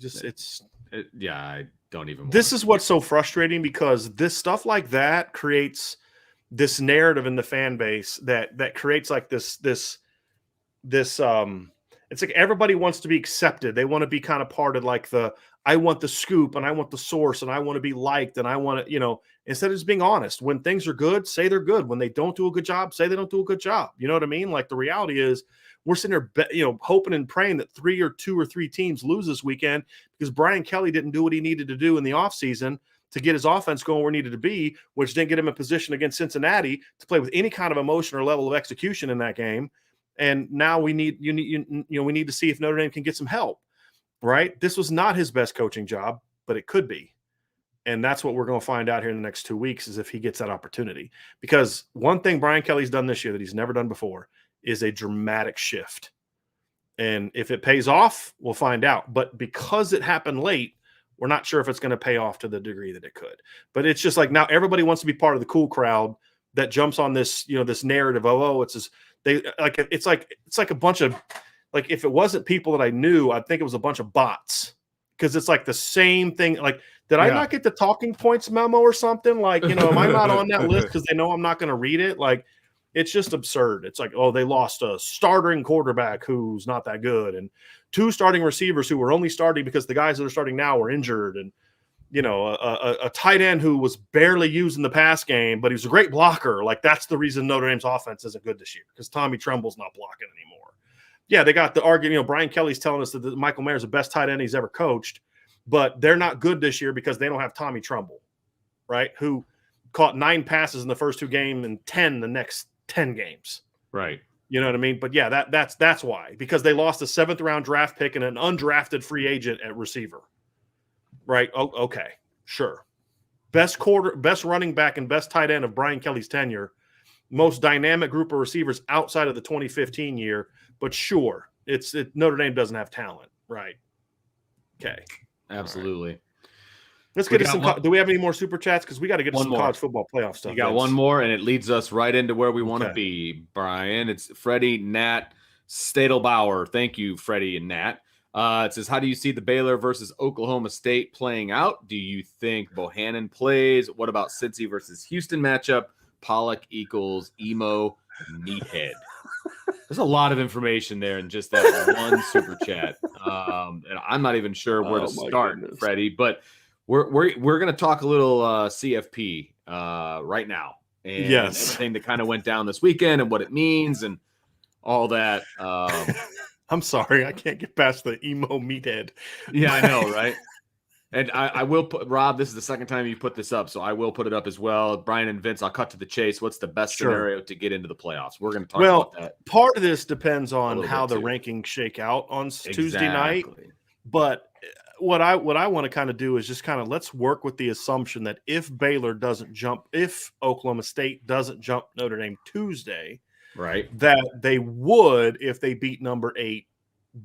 I don't even. This is what's so frustrating because this stuff like that creates this narrative in the fan base that creates like this. It's like everybody wants to be accepted. They want to be kind of part of like I want the scoop and I want the source and I want to be liked and I want to, instead of just being honest. When things are good, say they're good. When they don't do a good job, say they don't do a good job. You know what I mean? Like the reality is we're sitting there, hoping and praying that 2 or 3 teams lose this weekend because Brian Kelly didn't do what he needed to do in the offseason to get his offense going where it needed to be, which didn't get him in position against Cincinnati to play with any kind of emotion or level of execution in that game. And now we need to see if Notre Dame can get some help, right? This was not his best coaching job, but it could be. And that's what we're going to find out here in the next 2 weeks is if he gets that opportunity. Because one thing Brian Kelly's done this year that he's never done before is a dramatic shift. And if it pays off, we'll find out. But because it happened late, we're not sure if it's going to pay off to the degree that it could. But it's just like now everybody wants to be part of the cool crowd that jumps on this, this narrative of, it's like a bunch of, like, if it wasn't people that I knew, I'd think it was a bunch of bots because it's like the same thing. Like, did I not get the talking points memo or something? Like, am I not on that list because they know I'm not going to read it? Like, it's just absurd. It's like, they lost a starting quarterback who's not that good and 2 starting receivers who were only starting because the guys that are starting now were injured and, a tight end who was barely used in the pass game, but he was a great blocker. Like, that's the reason Notre Dame's offense isn't good this year because Tommy Tremble's not blocking anymore. Yeah, they got the argument. Brian Kelly's telling us that Michael Mayer's the best tight end he's ever coached, but they're not good this year because they don't have Tommy Tremble, right? Who caught 9 passes in the first 2 games and 10 the next 10 games. Right. You know what I mean? But yeah, that's why, because they lost a 7th round draft pick and an undrafted free agent at receiver. Right. Oh, okay. Sure. Best running back and best tight end of Brian Kelly's tenure. Most dynamic group of receivers outside of the 2015 year. But sure, Notre Dame doesn't have talent. Right. Okay. Absolutely. Right. Let's get to some. Do we have any more super chats? Because we got to get to some college football playoff stuff. You got one more, and it leads us right into where we want to be, Brian. It's Freddie, Nat, Stadelbauer. Thank you, Freddie and Nat. It says, how do you see the Baylor versus Oklahoma State playing out? Do you think Bohannon plays? What about Cincy versus Houston matchup? Pollock equals emo meathead. There's a lot of information there in just that one super chat. And I'm not even sure where to start, Freddie, but we're going to talk a little CFP right now. And everything that kind of went down this weekend and what it means and all that. I'm sorry, I can't get past the emo meathead. Yeah, I know, right? And I will put, Rob, this is the second time you put this up, so I will put it up as well. Brian and Vince, I'll cut to the chase. What's the best scenario to get into the playoffs? We're going to talk about that. Part of this depends on how the rankings shake out on Tuesday night. But what I want to kind of do is just kind of let's work with the assumption that if Oklahoma State doesn't jump Notre Dame Tuesday, right, that they would if they beat number 8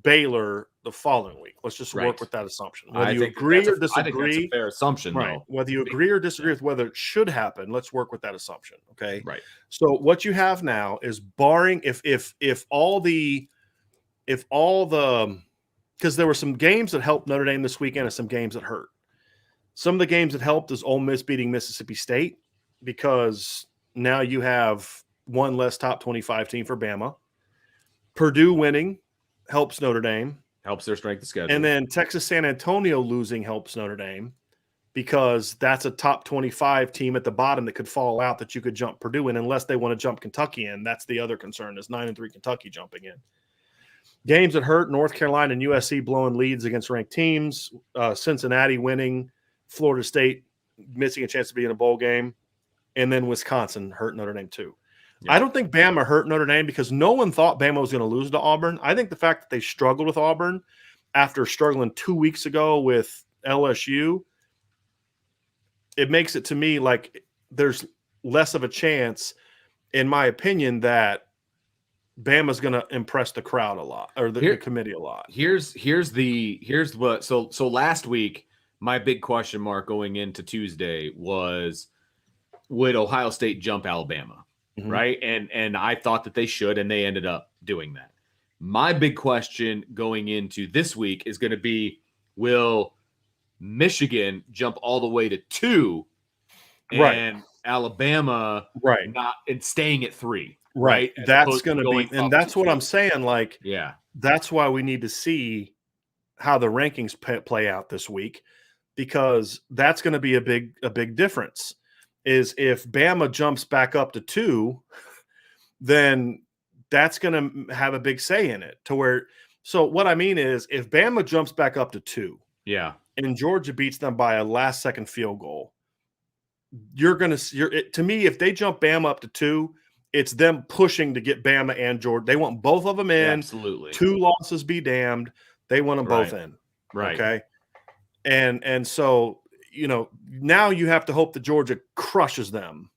Baylor the following week. Let's just work with that assumption. Whether you agree or disagree, I think that's a fair assumption, right? Though. Whether you agree or disagree with whether it should happen, let's work with that assumption. Okay, right. So what you have now is barring if all the because there were some games that helped Notre Dame this weekend and some games that hurt. Some of the games that helped is Ole Miss beating Mississippi State because now you have one less top 25 team for Bama. Purdue winning helps Notre Dame. Helps their strength of schedule. And then Texas San Antonio losing helps Notre Dame because that's a top 25 team at the bottom that could fall out that you could jump Purdue in unless they want to jump Kentucky in. That's the other concern is 9-3 Kentucky jumping in. Games that hurt, North Carolina and USC blowing leads against ranked teams, Cincinnati winning, Florida State missing a chance to be in a bowl game, and then Wisconsin hurt Notre Dame too. Yeah. I don't think Bama hurt Notre Dame because no one thought Bama was going to lose to Auburn. I think the fact that they struggled with Auburn after struggling 2 weeks ago with LSU, it makes it to me like there's less of a chance, in my opinion, that Bama's going to impress the crowd a lot or the committee a lot. Here's what. So last week, my big question mark going into Tuesday was, would Ohio State jump Alabama? Mm-hmm. Right. And I thought that they should, and they ended up doing that. My big question going into this week is going to be, will Michigan jump all the way to 2 and Alabama not and staying at 3? Right. That's going to be, and that's what I'm saying. Like, yeah, that's why we need to see how the rankings play out this week, because that's going to be a big difference. Is if Bama jumps back up to 2, then that's going to have a big say in it to where. So what I mean is if Bama jumps back up to 2, and Georgia beats them by a last second field goal, to me, if they jump Bama up to 2, it's them pushing to get Bama and Georgia. They want both of them in. Absolutely. 2 losses be damned. They want them both in. Right. Okay. And so, now you have to hope that Georgia crushes them.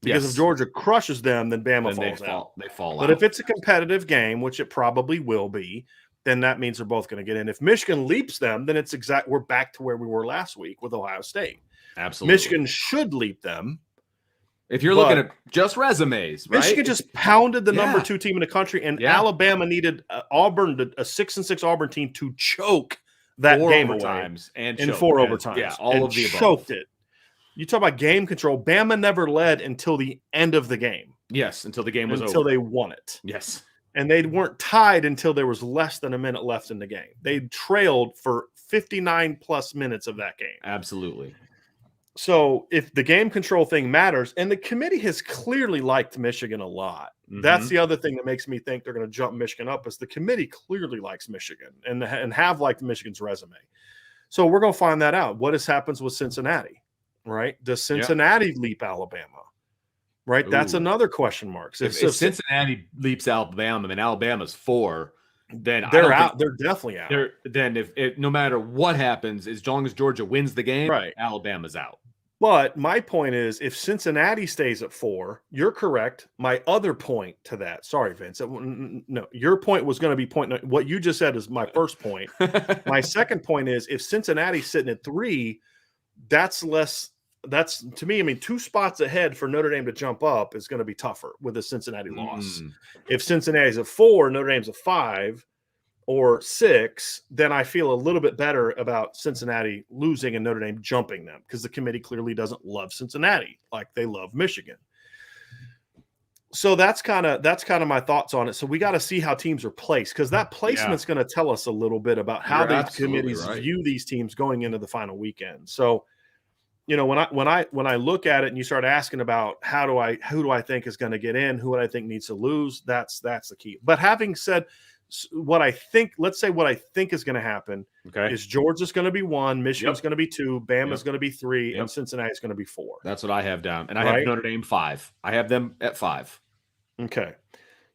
Because if Georgia crushes them, then Bama falls out. They fall out. But if it's a competitive game, which it probably will be, then that means they're both going to get in. If Michigan leaps them, then we're back to where we were last week with Ohio State. Absolutely. Michigan should leap them. If you're looking at just resumes, right? Michigan just pounded the number 2 team in the country, and Alabama needed a 6-6 Auburn team to choke that game away in 4 overtimes. Yeah, all of the above. Choked it. You talk about game control. Bama never led until the end of the game. Yes, until the game was over. Until they won it. Yes. And they weren't tied until there was less than a minute left in the game. They trailed for 59-plus minutes of that game. Absolutely. So if the game control thing matters, and the committee has clearly liked Michigan a lot. Mm-hmm. That's the other thing that makes me think they're going to jump Michigan up is the committee clearly likes Michigan and have liked Michigan's resume. So we're going to find that out. What happens with Cincinnati, right? Does Cincinnati leap Alabama? Right? Ooh. That's another question mark. If Cincinnati leaps Alabama and Alabama's 4, then they're out. They're definitely out. Then if no matter what happens, as long as Georgia wins the game, right, Alabama's out. But my point is, if Cincinnati stays at 4, you're correct. My other point to that, sorry, Vince, no, your point was going to be what you just said is my first point. My second point is, if Cincinnati's sitting at 3, that's to me, I mean, 2 spots ahead for Notre Dame to jump up is going to be tougher with a Cincinnati loss. If Cincinnati's at 4, Notre Dame's at 5 or 6, then I feel a little bit better about Cincinnati losing and Notre Dame jumping them, because the committee clearly doesn't love Cincinnati like they love Michigan. So that's kind of my thoughts on it. So we got to see how teams are placed, because that placement's going to tell us a little bit about how these committees view these teams going into the final weekend. So, when I look at it and you start asking about who do I think is going to get in, who do I think needs to lose, that's the key. But having said let's say what I think is going to happen is Georgia's going to be 1, Michigan's going to be 2, Bama's going to be 3, and Cincinnati's going to be 4. That's what I have down. And I have Notre Dame 5. I have them at 5. Okay.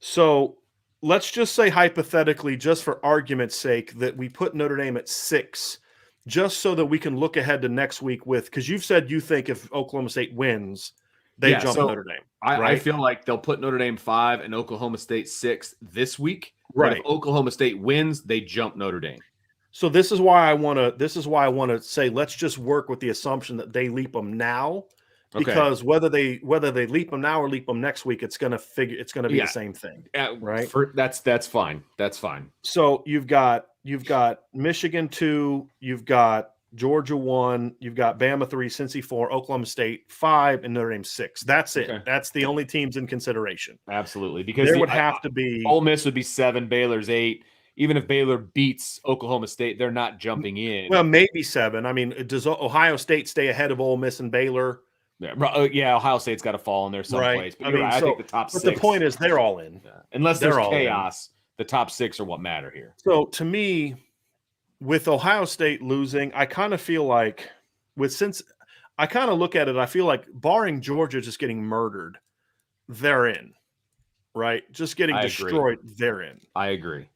So let's just say hypothetically, just for argument's sake, that we put Notre Dame at 6, just so that we can look ahead to next week because you've said you think if Oklahoma State wins, they jump Notre Dame. I feel like they'll put Notre Dame 5 and Oklahoma State 6 this week. Right. If Oklahoma State wins, they jump Notre Dame. So this is why I want to say let's just work with the assumption that they leap them now, because whether they leap them now or leap them next week, it's going to be the same thing, right? That's fine. That's fine. So you've got Michigan 2, you've got Georgia 1, you've got Bama 3, Cincy 4, Oklahoma State 5, and Notre Dame 6. That's it. Okay. That's the only teams in consideration. Absolutely, because there would have to be Ole Miss would be 7, Baylor's 8. Even if Baylor beats Oklahoma State, they're not jumping in. Well, maybe 7. I mean, does Ohio State stay ahead of Ole Miss and Baylor? Yeah, Ohio State's got to fall in there someplace. Right. But I think the top 6. But the point is, they're all in. Unless there's chaos, the top 6 are what matter here. So to me, with Ohio State losing, I kind of feel like I kind of look at it, I feel like barring Georgia just getting murdered, they're in, right? Just getting destroyed, they're in. I agree.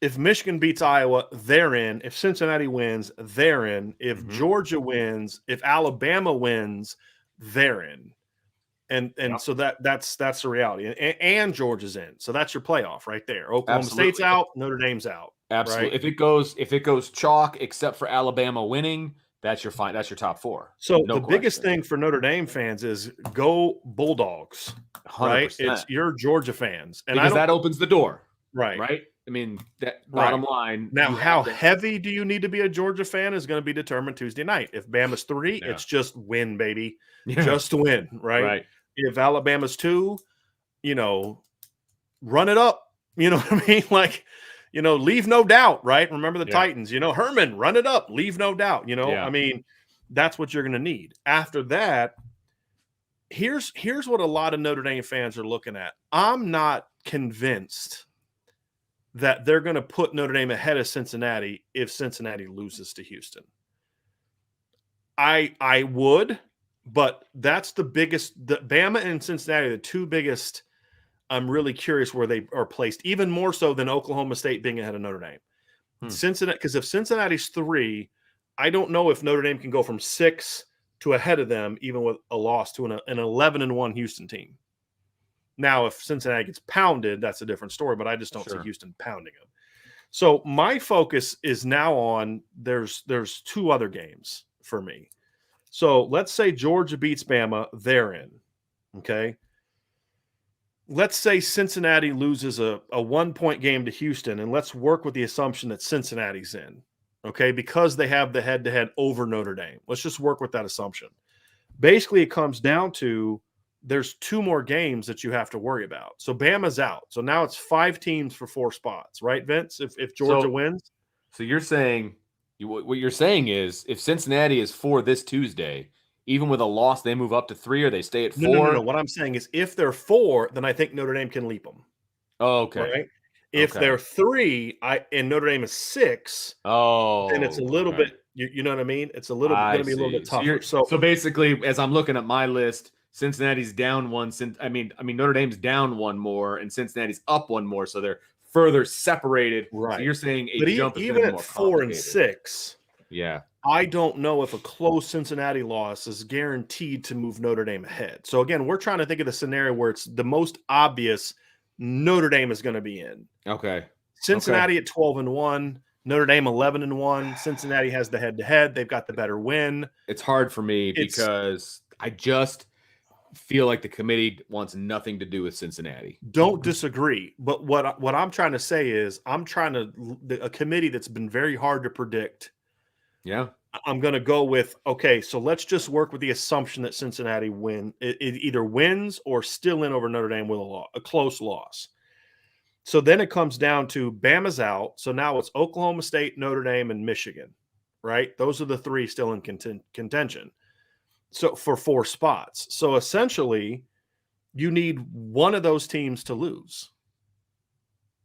If Michigan beats Iowa, they're in. If Cincinnati wins, they're in. If Georgia wins, if Alabama wins, they're in. And so that's the reality. And Georgia's in. So that's your playoff right there. Oklahoma State's out, Notre Dame's out. Absolutely. Right? If it goes chalk, except for Alabama winning, that's your top 4. So the biggest thing for Notre Dame fans is go Bulldogs. 100%. Right? It's your Georgia fans, and because that opens the door. Right. Right. I mean, that bottom line. Now, how heavy do you need to be a Georgia fan is going to be determined Tuesday night. If Bama's 3, it's just win, baby. Yeah. Just win. Right. If Alabama's 2, run it up. You know what I mean? Like, leave no doubt, right? Remember the Titans, Herman, run it up, leave no doubt, I mean, that's what you're going to need. After that, here's what a lot of Notre Dame fans are looking at. I'm not convinced that they're going to put Notre Dame ahead of Cincinnati if Cincinnati loses to Houston. I would, but that's the biggest. The Bama and Cincinnati are the 2 biggest. I'm really curious where they are placed, even more so than Oklahoma State being ahead of Notre Dame. Cincinnati, because if Cincinnati's 3, I don't know if Notre Dame can go from 6 to ahead of them, even with a loss to an 11-1 Houston team. Now, if Cincinnati gets pounded, that's a different story, but I just don't see Houston pounding them. So my focus is now on there's 2 other games for me. So let's say Georgia beats Bama, they're in. Okay. Let's say Cincinnati loses a 1-point game to Houston, and let's work with the assumption that Cincinnati's in, okay, because they have the head-to-head over Notre Dame. Let's just work with that assumption. Basically, it comes down to there's 2 more games that you have to worry about. So Bama's out. So now it's 5 teams for 4 spots, right, Vince, if Georgia wins? So you're saying what you're saying is if Cincinnati is 4 this Tuesday – even with a loss, they move up to 3 or they stay at 4? No. What I'm saying is if they're 4, then I think Notre Dame can leap them. Oh, okay. Right? If they're 3 and Notre Dame is 6, then it's a little bit, you know what I mean? It's going to be a little bit tougher. So basically, as I'm looking at my list, Cincinnati's down 1. I mean, Notre Dame's down 1 more and Cincinnati's up 1 more. So they're further separated. Right. So you're saying a But jump is going even to be at more 4 and complicated. 6, Yeah. I don't know if a close Cincinnati loss is guaranteed to move Notre Dame ahead. So again, we're trying to think of the scenario where it's the most obvious Notre Dame is going to be in. Okay. Cincinnati at 12 and 1, Notre Dame 11 and 1. Cincinnati has the head-to-head. They've got the better win. It's hard for me because I just feel like the committee wants nothing to do with Cincinnati. Don't disagree, but what I'm trying to say is a committee that's been very hard to predict. Yeah. I'm going to go with, okay, so let's just work with the assumption that Cincinnati it either wins or still in over Notre Dame with a close loss. So then it comes down to Bama's out. So now it's Oklahoma State, Notre Dame, and Michigan, right? Those are the three still in contention. So for 4 spots. So essentially, you need one of those teams to lose.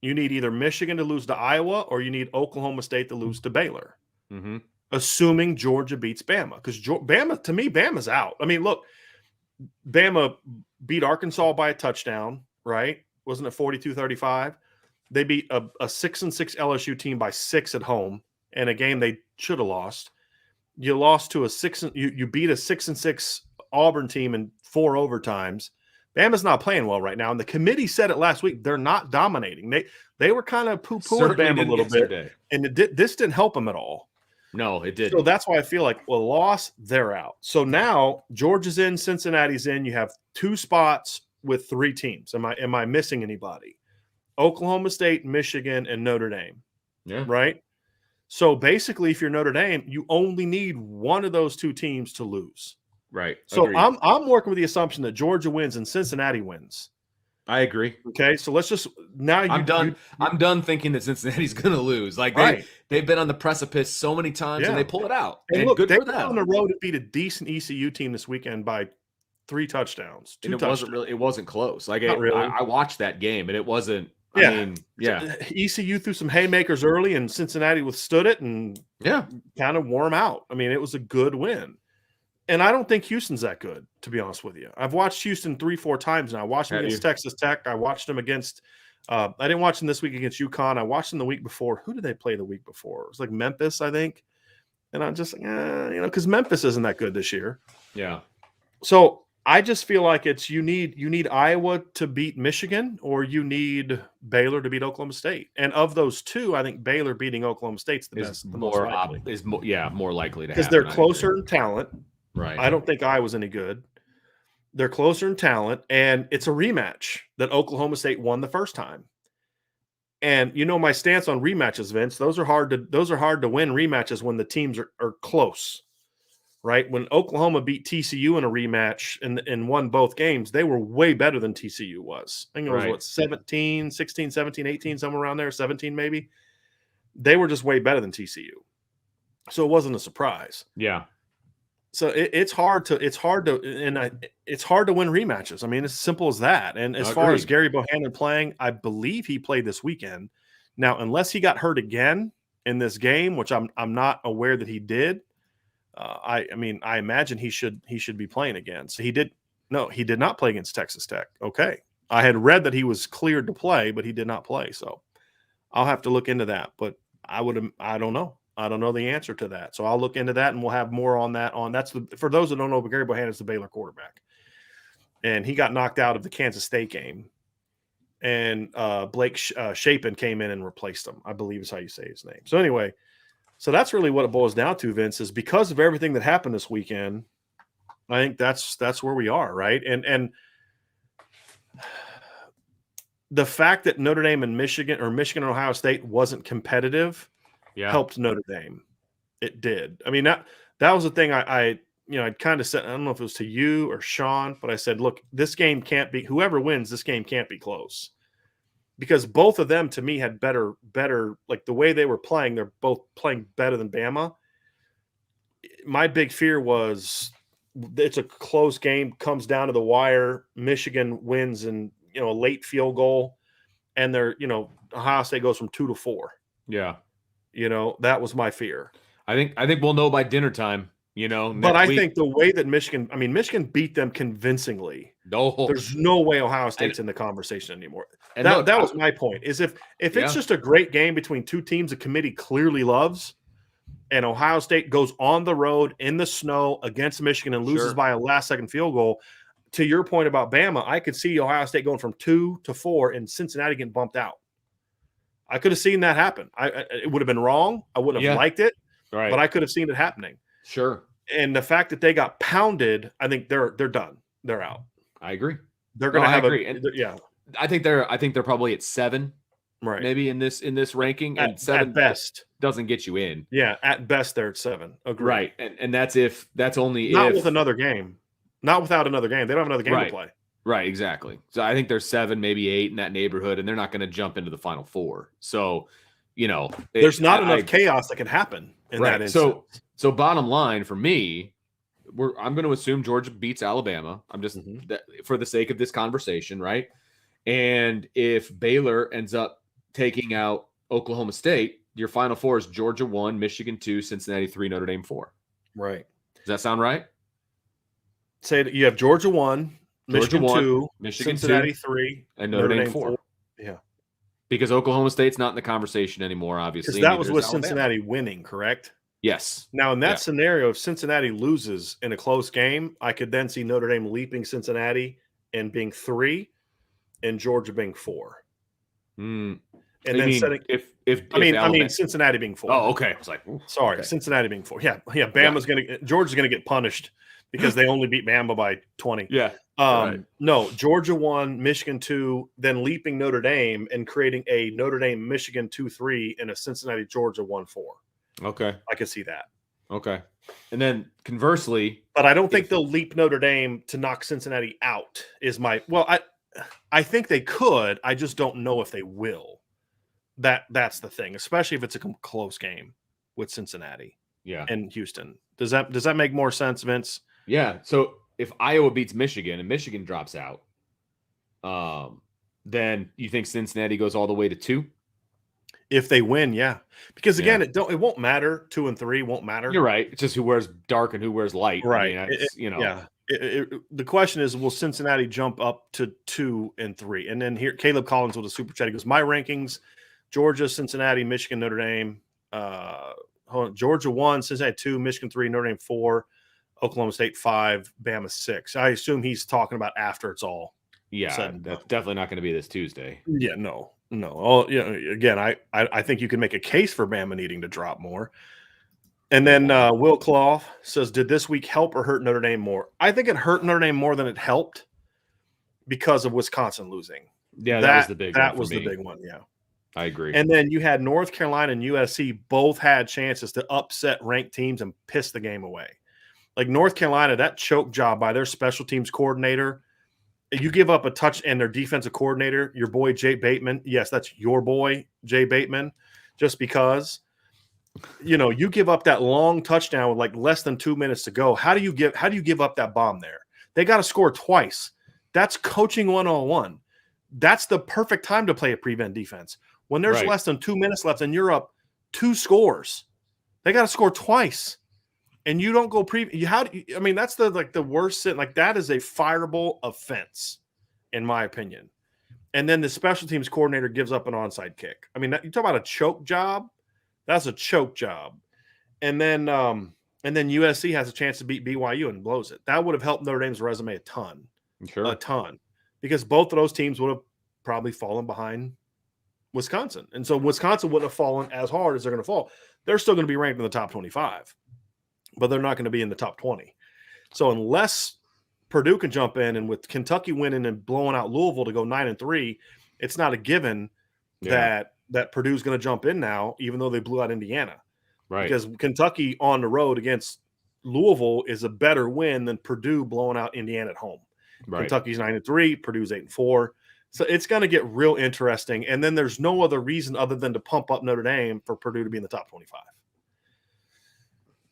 You need either Michigan to lose to Iowa or you need Oklahoma State to lose to Baylor. Mm-hmm. Assuming Georgia beats Bama. Because Bama, to me, Bama's out. I mean, look, Bama beat Arkansas by a touchdown, right? Wasn't it 42-35? They beat a 6-6 LSU team by 6 at home in a game they should have lost. You lost to you beat a 6-6 Auburn team in 4 overtimes. Bama's not playing well right now, and the committee said it last week. They're not dominating. They were kind of poo-pooing Bama a little bit, and this didn't help them at all. No, it didn't. So that's why I feel like, well, loss, they're out. So now Georgia's in, Cincinnati's in. You have 2 spots with 3 teams. Am I missing anybody? Oklahoma State, Michigan, and Notre Dame. Yeah. Right? So basically, if you're Notre Dame, you only need one of those 2 teams to lose. Right. So Agreed. I'm working with the assumption that Georgia wins and Cincinnati wins. I agree. Okay, so let's just I'm done thinking that Cincinnati's going to lose. Like they've been on the precipice so many times and they pull it out. And look, good they for were them. on the road to beat a decent ECU team this weekend by 3 touchdowns. It wasn't close. Like I watched that game and it wasn't. Yeah. I mean, yeah. So ECU threw some haymakers early and Cincinnati withstood it and kind of wore them out. I mean, it was a good win. And I don't think Houston's that good, to be honest with you. I've watched Houston 3-4 times now. I watched them against Texas Tech. I watched them against I didn't watch them this week against UConn. I watched them the week before. Who did they play the week before? It was like Memphis, I think. And I'm just because Memphis isn't that good this year. Yeah. So I just feel like it's you need Iowa to beat Michigan or you need Baylor to beat Oklahoma State. And of those 2, I think Baylor beating Oklahoma State's the most likely. More likely to happen. Because they're closer in talent. Right. I don't think Iowa's any good. They're closer in talent, and it's a rematch that Oklahoma State won the first time. And you know my stance on rematches, Vince. Those are hard to win rematches when the teams are close. Right? When Oklahoma beat TCU in a rematch and won both games, they were way better than TCU was. I think it was 16, 17, 18, somewhere around there, 17 maybe. They were just way better than TCU. So it wasn't a surprise. Yeah. So it's hard to win rematches. I mean, it's as simple as that. And as far as Gary Bohannon playing, I believe he played this weekend. Now, unless he got hurt again in this game, which I'm not aware that he did. I imagine he should be playing again. So he did not play against Texas Tech. Okay, I had read that he was cleared to play, but he did not play. So I'll have to look into that. But I don't know. I don't know the answer to that. So I'll look into that and we'll have more on that. For those that don't know, Gary Bohannon is the Baylor quarterback. And he got knocked out of the Kansas State game. And Blake Shapen came in and replaced him, I believe is how you say his name. So anyway, so that's really what it boils down to, Vince, is because of everything that happened this weekend, I think that's where we are, right? And the fact that Notre Dame and Michigan and Ohio State wasn't competitive helped Notre Dame. It did. I mean, that was the thing I'd kind of said, I don't know if it was to you or Sean, but I said, look, this game can't be, whoever wins, this game can't be close. Because both of them, to me, had better, like the way they were playing, they're both playing better than Bama. My big fear was it's a close game, comes down to the wire. Michigan wins in, a late field goal, and Ohio State goes from 2 to 4. Yeah. That was my fear. I think we'll know by dinner time, But I think the way that Michigan beat them convincingly. No, there's no way Ohio State's in the conversation anymore. And that was my point. Is if it's just a great game between two teams the committee clearly loves, and Ohio State goes on the road in the snow against Michigan and loses by a last-second field goal. To your point about Bama, I could see Ohio State going from 2 to 4 and Cincinnati getting bumped out. I could have seen that happen. It would have been wrong. I wouldn't have liked it, but I could have seen it happening. Sure. And the fact that they got pounded, I think they're done. They're out. I agree. They're going to have I think they're probably at 7, right? Maybe in this ranking, and 7 at best doesn't get you in. Yeah, at best they're at 7. Agreed. Right, and that's only not with another game, not without another game. They don't have another game to play. Right, exactly. So I think they're 7, maybe 8 in that neighborhood, and they're not going to jump into the Final Four. So, there's not enough chaos that can happen in that instance. So bottom line for me, I'm going to assume Georgia beats Alabama. I'm just for the sake of this conversation, right? And if Baylor ends up taking out Oklahoma State, your Final Four is Georgia 1, Michigan 2, Cincinnati 3, Notre Dame 4. Right. Does that sound right? Say that you have Georgia 1, Michigan 2, Michigan Cincinnati 2, 3, and Notre Dame 4. Yeah. Because Oklahoma State's not in the conversation anymore, obviously. Because that was with Cincinnati winning, correct? Yes. Now, in that scenario, if Cincinnati loses in a close game, I could then see Notre Dame leaping Cincinnati and being 3 and Georgia being 4. And then setting if Cincinnati being 4. Oh, okay. I was like, Cincinnati being 4. Yeah. Georgia's gonna get punished because they only beat Bama by 20. Yeah. No, Georgia 1, Michigan 2, then leaping Notre Dame and creating a Notre Dame Michigan 2-3 and a Cincinnati Georgia 1-4. Okay. I could see that. Okay. And then conversely, but I don't think they'll leap Notre Dame to knock Cincinnati out. I think they could. I just don't know if they will. That's the thing, especially if it's a close game with Cincinnati. Yeah. And Houston. Does that make more sense, Vince? Yeah. So if Iowa beats Michigan and Michigan drops out, then you think Cincinnati goes all the way to 2? If they win, yeah. Because again, it won't matter. 2 and 3 won't matter. You're right. It's just who wears dark and who wears light. Right. I mean, the question is, will Cincinnati jump up to 2 and 3? And then here, Caleb Collins with a super chat. He goes, my rankings: Georgia, Cincinnati, Michigan, Notre Dame. Georgia 1, Cincinnati 2, Michigan 3, Notre Dame 4, Oklahoma State 5, Bama 6. I assume he's talking about after it's all. Yeah, that's definitely not going to be this Tuesday. Yeah, no. Again, I think you can make a case for Bama needing to drop more. And then Will Clough says, did this week help or hurt Notre Dame more? I think it hurt Notre Dame more than it helped because of Wisconsin losing. Yeah, that was the big one. That was the big one, yeah. I agree. And then you had North Carolina and USC both had chances to upset ranked teams and piss the game away. Like North Carolina, that choke job by their special teams coordinator, you give up a touch and their defensive coordinator, your boy Jay Bateman. Yes, that's your boy Jay Bateman. Just because, you give up that long touchdown with like less than 2 minutes to go. How do you give up that bomb there? They got to score twice. That's coaching 101. That's the perfect time to play a prevent defense. When there's less than 2 minutes left and you're up 2 scores, they got to score twice. And you don't go that's the worst sin. Like that is a fireable offense, in my opinion. And then the special teams coordinator gives up an onside kick. I mean, you talk about a choke job. That's a choke job. And then USC has a chance to beat BYU and blows it. That would have helped Notre Dame's resume a ton. Sure. A ton. Because both of those teams would have probably fallen behind Wisconsin. And so Wisconsin wouldn't have fallen as hard as they're going to fall. They're still going to be ranked in the top 25. But they're not going to be in the top 20. So unless Purdue can jump in, and with Kentucky winning and blowing out Louisville to go 9-3, it's not a given that Purdue's going to jump in now, even though they blew out Indiana. Right. Because Kentucky on the road against Louisville is a better win than Purdue blowing out Indiana at home. Right. Kentucky's 9-3, Purdue's 8-4. So it's going to get real interesting. And then there's no other reason other than to pump up Notre Dame for Purdue to be in the top 25.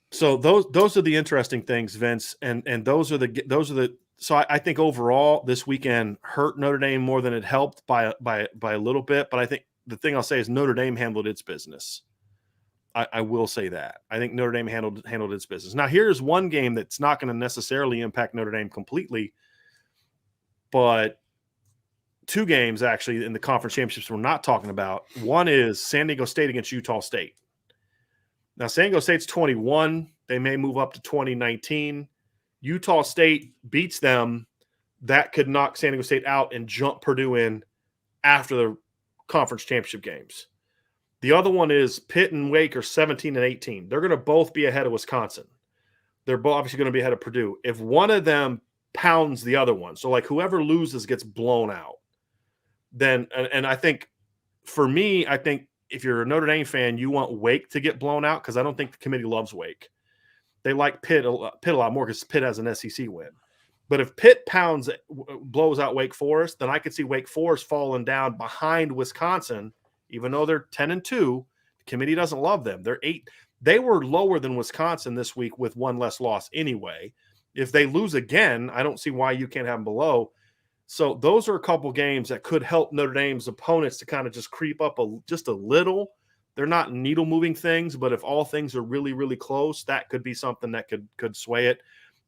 So those are the interesting things, Vince, and those are the. So I think overall this weekend hurt Notre Dame more than it helped by a little bit. But I think the thing I'll say is Notre Dame handled its business. I will say that. I think Notre Dame handled its business. Now, here's one game that's not going to necessarily impact Notre Dame completely, but two games actually in the conference championships we're not talking about. One is San Diego State against Utah State. Now, San Diego State's 21. They may move up to 2019. Utah State beats them. That could knock San Diego State out and jump Purdue in after the conference championship games. The other one is Pitt and Wake are 17 and 18. They're going to both be ahead of Wisconsin. They're both obviously going to be ahead of Purdue. If one of them pounds the other one, so like whoever loses gets blown out, then and I think for me, I think if you're a Notre Dame fan, you want Wake to get blown out because I don't think the committee loves Wake. They like Pitt a lot more because Pitt has an SEC win. But if Pitt blows out Wake Forest, then I could see Wake Forest falling down behind Wisconsin, even though they're 10-2. The committee doesn't love them. They're 8. They were lower than Wisconsin this week with one less loss anyway. If they lose again, I don't see why you can't have them below. So those are a couple games that could help Notre Dame's opponents to kind of just creep up just a little. They're not needle-moving things, but if all things are really, really close, that could be something that could sway it.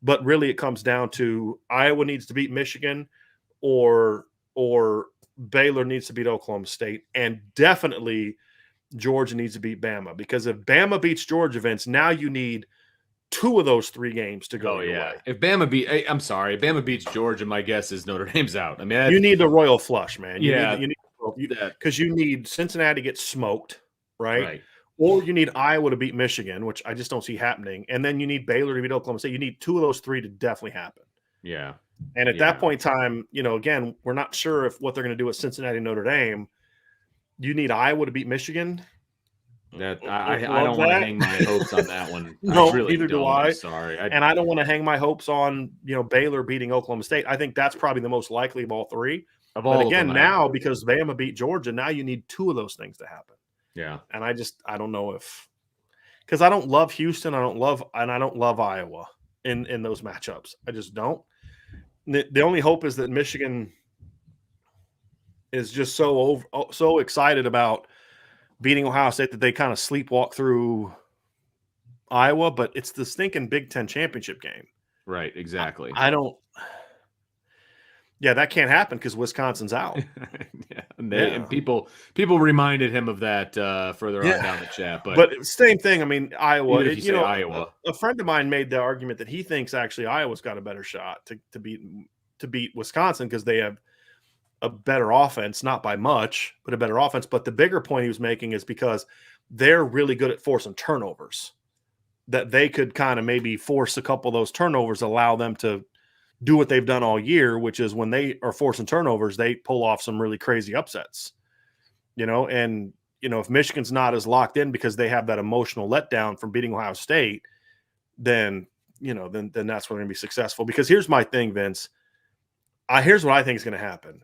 But really it comes down to Iowa needs to beat Michigan or Baylor needs to beat Oklahoma State, and definitely Georgia needs to beat Bama, because if Bama beats Georgia, Vince, now you need 2 of those 3 games to go your way. If Bama Bama beats Georgia, my guess is Notre Dame's out. I mean, you need the royal flush, man. You yeah, need because you need Cincinnati get smoked, right? Or you need Iowa to beat Michigan, which I just don't see happening, and then you need Baylor to beat Oklahoma State. You need 2 of those 3 to definitely happen. Yeah. And at that point in time, again, we're not sure if what they're going to do with Cincinnati and Notre Dame. You need Iowa to beat Michigan. That I don't want to hang my hopes on that one. No, really neither do I. I'm sorry. And I don't want to hang my hopes on, Baylor beating Oklahoma State. I think that's probably the most likely of all 3. But again, now because Bama beat Georgia, now you need 2 of those things to happen. Yeah. And I don't know because I don't love Houston. I don't love Iowa in those matchups. I just don't. The only hope is that Michigan is just so excited about beating Ohio State that they kind of sleepwalk through Iowa, but it's the stinking Big Ten championship game. Right, exactly. I don't. Yeah, that can't happen because Wisconsin's out. And people reminded him of that further on down the chat. But same thing. I mean, Iowa. Iowa. A friend of mine made the argument that he thinks actually Iowa's got a better shot to beat Wisconsin because they have a better offense, not by much, but a better offense. But the bigger point he was making is because they're really good at forcing turnovers, that they could kind of maybe force a couple of those turnovers, allow them to do what they've done all year, which is when they are forcing turnovers, they pull off some really crazy upsets, and, if Michigan's not as locked in because they have that emotional letdown from beating Ohio State, then that's when they're going to be successful. Because here's my thing, Vince. Here's what I think is going to happen.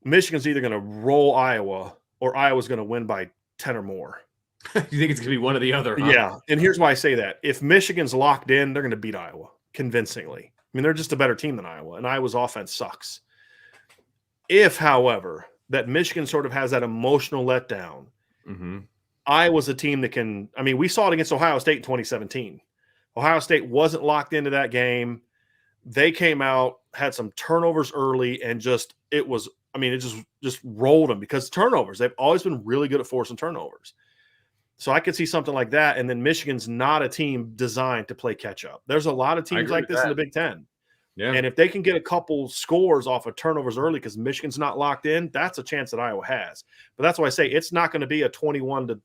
Michigan's either going to roll Iowa or Iowa's going to win by 10 or more. You think it's going to be one or the other? Huh? Yeah. And here's why I say that. If Michigan's locked in, they're going to beat Iowa convincingly. I mean, they're just a better team than Iowa, and Iowa's offense sucks. If, however, that Michigan sort of has that emotional letdown, Iowa's a team that can – I mean, we saw it against Ohio State in 2017. Ohio State wasn't locked into that game. They came out, had some turnovers early, and it just rolled them because turnovers. They've always been really good at forcing turnovers. So I could see something like that, and then Michigan's not a team designed to play catch-up. There's a lot of teams like this in the Big Ten. Yeah. And if they can get a couple scores off of turnovers early because Michigan's not locked in, that's a chance that Iowa has. But that's why I say it's not going to be a 21-20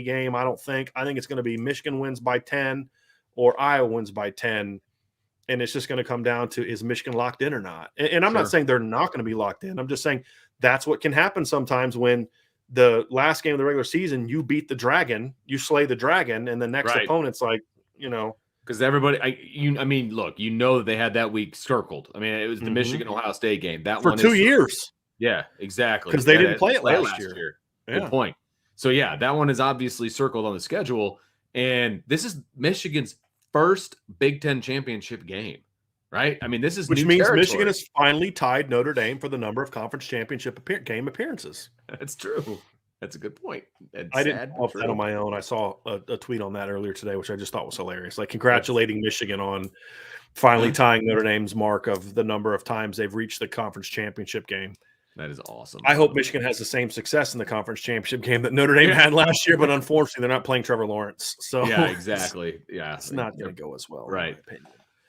game, I don't think. I think it's going to be Michigan wins by 10 or Iowa wins by 10, and it's just going to come down to is Michigan locked in or not. And I'm not saying they're not going to be locked in. I'm just saying that's what can happen sometimes when – the last game of the regular season, you beat the dragon, you slay the dragon, and the next opponent's like, because everybody, look, that they had that week circled. I mean, it was the Michigan Ohio State game. That for 2 years. Yeah, exactly. Because they didn't play it last year. Yeah. Good point. So that one is obviously circled on the schedule, and this is Michigan's first Big Ten championship game. Right? I mean, this is which means territory. Michigan has finally tied Notre Dame for the number of conference championship game appearances. That's true. That's a good point. That's I didn't sad, come but up with that on true. my own. I saw a tweet on that earlier today, which I just thought was hilarious. Like congratulating Michigan on finally tying Notre Dame's mark of the number of times they've reached the conference championship game. That is awesome. I hope Michigan has the same success in the conference championship game that Notre Dame had last year, but unfortunately, they're not playing Trevor Lawrence. So Yeah, exactly. Yeah, it's not going to go as well, right. in my opinion.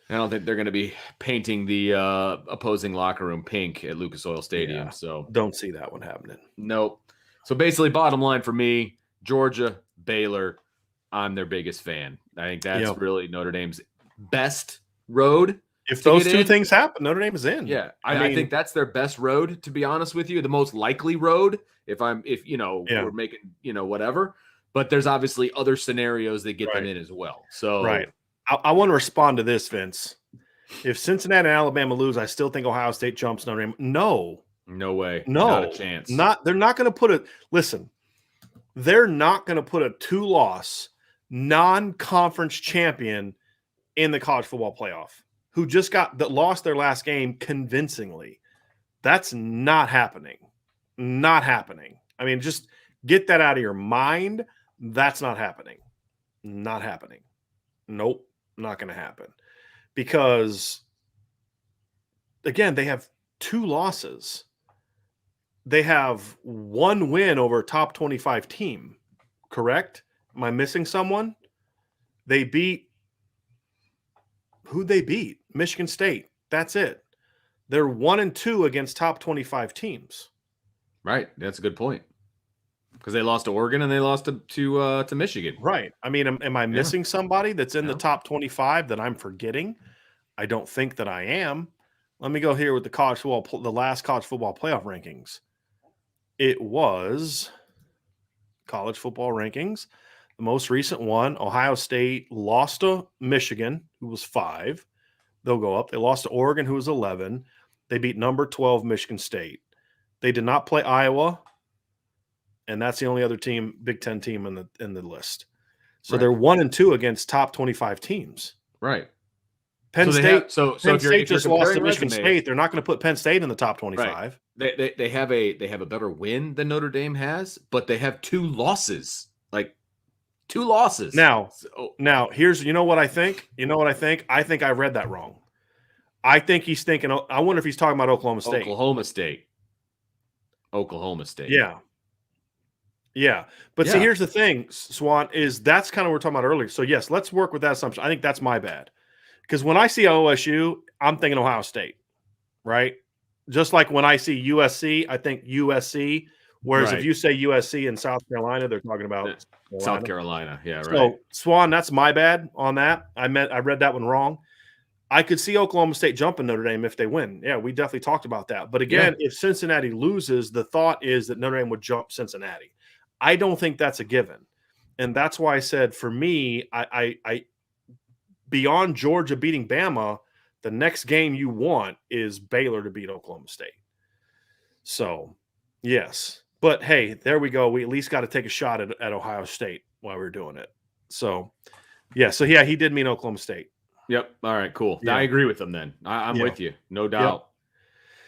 I don't think they're going to be painting the opposing locker room pink at Lucas Oil Stadium. Yeah, so don't see that one happening. Nope. So basically, bottom line for me, Georgia, Baylor, I'm their biggest fan. I think that's really Notre Dame's best road. If those two things happen, Notre Dame is in. Yeah, I think that's their best road, to be honest with you. The most likely road, if we're making, whatever. But there's obviously other scenarios that get them in as well. So I want to respond to this, Vince. If Cincinnati and Alabama lose, I still think Ohio State jumps Notre Dame. No way. No, not a chance. They're not going to put they're not going to put a 2-loss non-conference champion in the college football playoff who just lost their last game convincingly. That's not happening. Not happening. I mean, just get that out of your mind. That's not happening. Not happening. Nope, not going to happen. Because, again, they have 2 losses. They have 1 win over a top 25 team, correct? Am I missing someone? They beat – who'd they beat? Michigan State. That's it. They're 1-2 against top 25 teams. Right. That's a good point. Because they lost to Oregon and they lost to Michigan. Right. I mean, am I missing somebody that's in the top 25 that I'm forgetting? I don't think that I am. Let me go here with the last college football playoff rankings. It was college football rankings. The most recent one, Ohio State lost to Michigan, who was 5. They'll go up. They lost to Oregon, who was 11. They beat number 12 Michigan State. They did not play Iowa, and that's the only other team, Big Ten team in the list. So they're 1-2 against top 25 teams. Right. Penn State. So Penn if State you're just lost to Michigan State. They're not going to put Penn State in the top 25. Right. They have a better win than Notre Dame has, but they have 2 losses. Like 2 losses. Now here's what I think. I think I read that wrong. I think he's thinking. I wonder if he's talking about Oklahoma State. Oklahoma State. Yeah. But see, here's the thing, Swan, is that's kind of what we're talking about earlier. So yes, let's work with that assumption. I think that's my bad. Because when I see OSU, I'm thinking Ohio State, right? Just like when I see USC, I think USC. Whereas if you say USC in South Carolina, they're talking about South Carolina. Yeah, right. So Swan, that's my bad on that. I read that one wrong. I could see Oklahoma State jumping Notre Dame if they win. Yeah, we definitely talked about that. But again, if Cincinnati loses, the thought is that Notre Dame would jump Cincinnati. I don't think that's a given. And that's why I said, for me, I beyond Georgia beating Bama, the next game you want is Baylor to beat Oklahoma State. So, yes. But, hey, there we go. We at least got to take a shot at Ohio State while we're doing it. So, he did mean Oklahoma State. Yep. All right, cool. Yeah. I agree with them then. I'm with you. No doubt.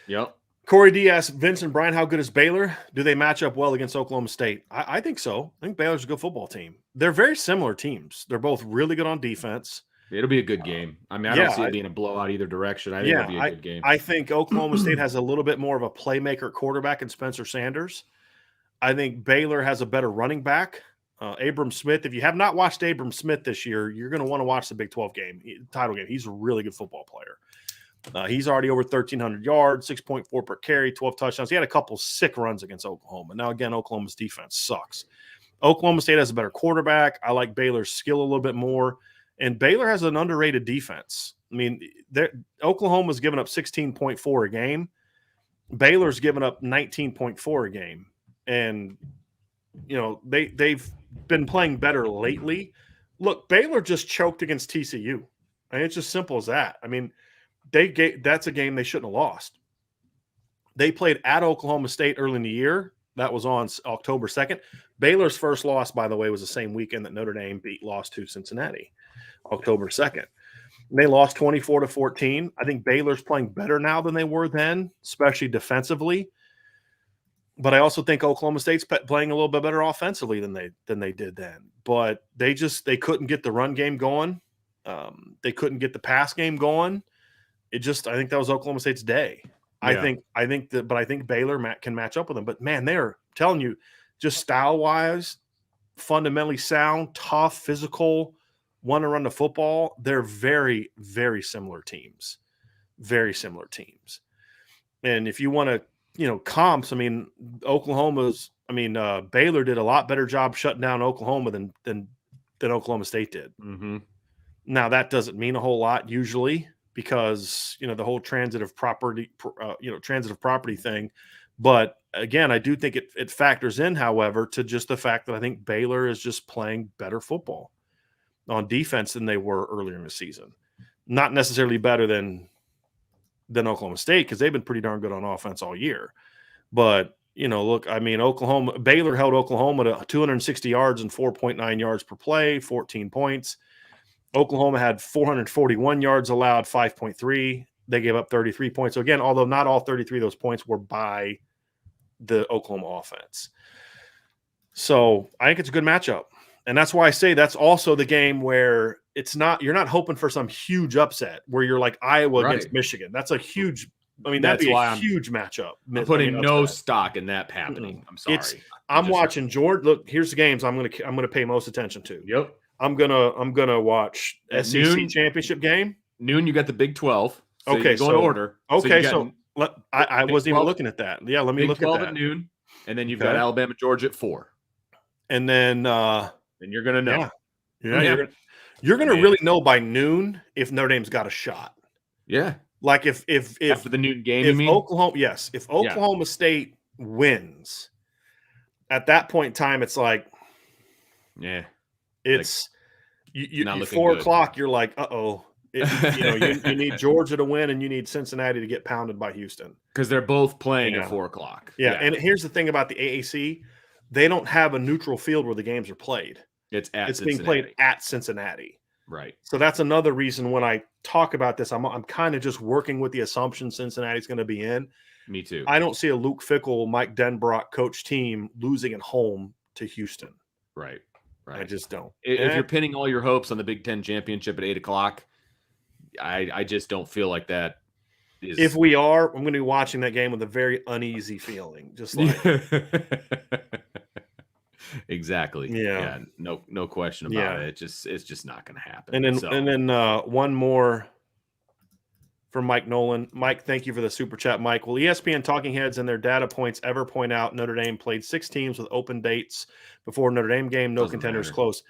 Yep. Corey D asks, Vincent, Brian, how good is Baylor? Do they match up well against Oklahoma State? I think so. I think Baylor's a good football team. They're very similar teams. They're both really good on defense. It'll be a good game. I mean, I don't see it being a blowout either direction. I think it'll be a good game. I think Oklahoma State has a little bit more of a playmaker quarterback in Spencer Sanders. I think Baylor has a better running back. Abram Smith. If you have not watched Abram Smith this year, you're going to want to watch the Big 12 title game. He's a really good football player. He's already over 1,300 yards, 6.4 per carry, 12 touchdowns. He had a couple sick runs against Oklahoma. Now, again, Oklahoma's defense sucks. Oklahoma State has a better quarterback. I like Baylor's skill a little bit more. And Baylor has an underrated defense. I mean, Oklahoma's given up 16.4 a game. Baylor's given up 19.4 a game. And, they've been playing better lately. Look, Baylor just choked against TCU. I mean, it's just simple as that. I mean, that's a game they shouldn't have lost. They played at Oklahoma State early in the year. That was on October 2nd. Baylor's first loss, by the way, was the same weekend that Notre Dame lost to Cincinnati, October 2nd. And they lost 24-14. I think Baylor's playing better now than they were then, especially defensively. But I also think Oklahoma State's playing a little bit better offensively than they did then. But they couldn't get the run game going. They couldn't get the pass game going. I think that was Oklahoma State's day. Yeah. I think Baylor can match up with them. But man, they're telling you, just style wise, fundamentally sound, tough, physical, want to run the football. They're very, very similar teams. Very similar teams. And if you want to, comps, I mean, Baylor did a lot better job shutting down Oklahoma than Oklahoma State did. Mm-hmm. Now that doesn't mean a whole lot usually because, the whole transitive property thing. But again, I do think it factors in, however, to just the fact that I think Baylor is just playing better football on defense than they were earlier in the season. Not necessarily better than Oklahoma State because they've been pretty darn good on offense all year. But, look, I mean, Baylor held Oklahoma to 260 yards and 4.9 yards per play, 14 points. Oklahoma had 441 yards allowed, 5.3. They gave up 33 points. So, again, although not all 33 of those points were by the Oklahoma offense. So, I think it's a good matchup. And that's why I say that's also the game where you're not hoping for some huge upset where you're like Iowa against Michigan. That's a huge that'd be a huge matchup. I'm putting no stock in that happening. I'm sorry. I'm watching Georgia. Look, here's the games I'm gonna pay most attention to. Yep. I'm gonna watch At SEC noon, championship game. Noon, you got the Big 12. So okay, go in order. Okay, I wasn't even looking at that. Yeah, let me look at that. Big 12 at noon, and then you've got Alabama, Georgia at 4. And then you're gonna know. Yeah. You're gonna really know by noon if Notre Dame's got a shot. Yeah. Like if after the noon game, if Oklahoma State wins, at that point in time, it's like, it's you 4:00. You're like, you need Georgia to win and you need Cincinnati to get pounded by Houston because they're both playing at 4:00. Yeah, and here's the thing about the AAC: they don't have a neutral field where the games are played. It's being played at Cincinnati. Right. So that's another reason when I talk about this, I'm kind of just working with the assumption Cincinnati's going to be in. Me too. I don't see a Luke Fickell, Mike Denbrock coach team losing at home to Houston. Right. I just don't. If you're pinning all your hopes on the Big Ten championship at 8:00, I just don't feel like that is. If we are, I'm going to be watching that game with a very uneasy feeling. Just like exactly. Yeah. No question about it. It's just not going to happen. And then one more from Mike Nolan. Mike, thank you for the super chat, Mike. Will ESPN talking heads and their data points ever point out Notre Dame played 6 teams with open dates before Notre Dame game? No contenders close.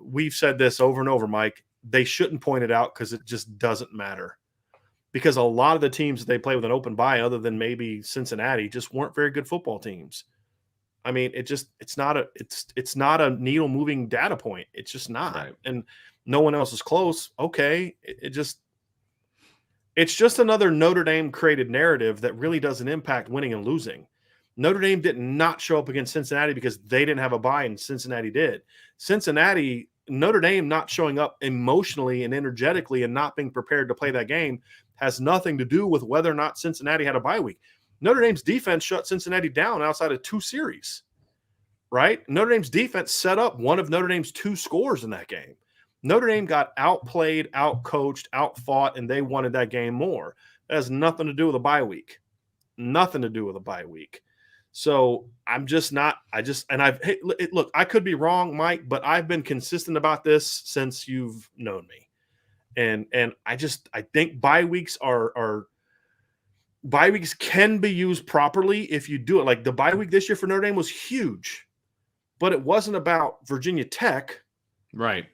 We've said this over and over, Mike. They shouldn't point it out because it just doesn't matter. Because a lot of the teams that they play with an open bye, other than maybe Cincinnati, just weren't very good football teams. I mean, it's not a needle moving data point. It's just not. Right. And no one else is close. Okay. It's just another Notre Dame created narrative that really doesn't impact winning and losing. Notre Dame did not show up against Cincinnati because they didn't have a bye and Cincinnati did. Notre Dame not showing up emotionally and energetically and not being prepared to play that game has nothing to do with whether or not Cincinnati had a bye week. Notre Dame's defense shut Cincinnati down outside of 2 series, right? Notre Dame's defense set up one of Notre Dame's 2 scores in that game. Notre Dame got outplayed, outcoached, outfought, and they wanted that game more. That has nothing to do with a bye week. Nothing to do with a bye week. So I'm just not – look, I could be wrong, Mike, but I've been consistent about this since you've known me. And I think bye weeks bye weeks can be used properly if you do it. Like the bye week this year for Notre Dame was huge, but it wasn't about Virginia Tech. Right.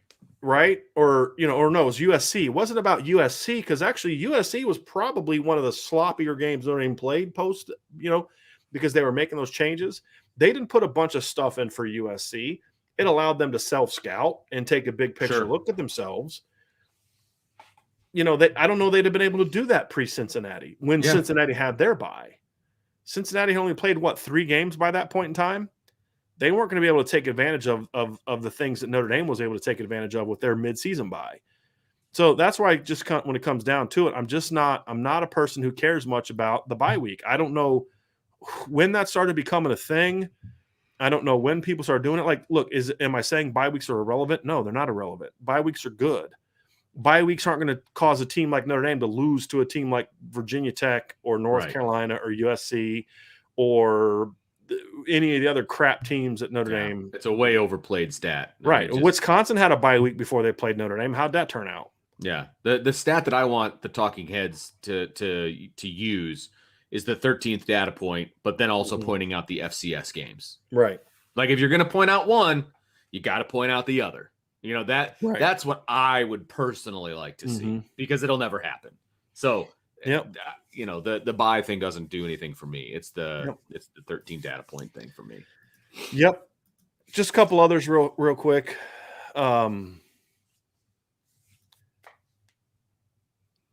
Or no, it was USC. It wasn't about USC because actually USC was probably one of the sloppier games Notre Dame played post, because they were making those changes. They didn't put a bunch of stuff in for USC. It allowed them to self-scout and take a big picture look at themselves. I don't know they'd have been able to do that pre-Cincinnati when Cincinnati had their bye. Cincinnati only played, 3 games by that point in time? They weren't going to be able to take advantage of the things that Notre Dame was able to take advantage of with their midseason bye. So that's why when it comes down to it, I'm not a person who cares much about the bye week. I don't know when that started becoming a thing, I don't know when people started doing it. Like, look, am I saying bye weeks are irrelevant? No, they're not irrelevant. Bye weeks are good. Bye weeks aren't going to cause a team like Notre Dame to lose to a team like Virginia Tech or North Carolina or USC or any of the other crap teams at Notre Dame. It's a way overplayed stat. Right. Wisconsin had a bye week before they played Notre Dame. How'd that turn out? Yeah. The stat that I want the talking heads to use is the 13th data point, but then also pointing out the FCS games. Right. Like if you're going to point out one, you got to point out the other. You know, that's what I would personally like to see because it'll never happen. So, you know, the buy thing doesn't do anything for me. It's the 13 data point thing for me. Yep. Just a couple others real quick.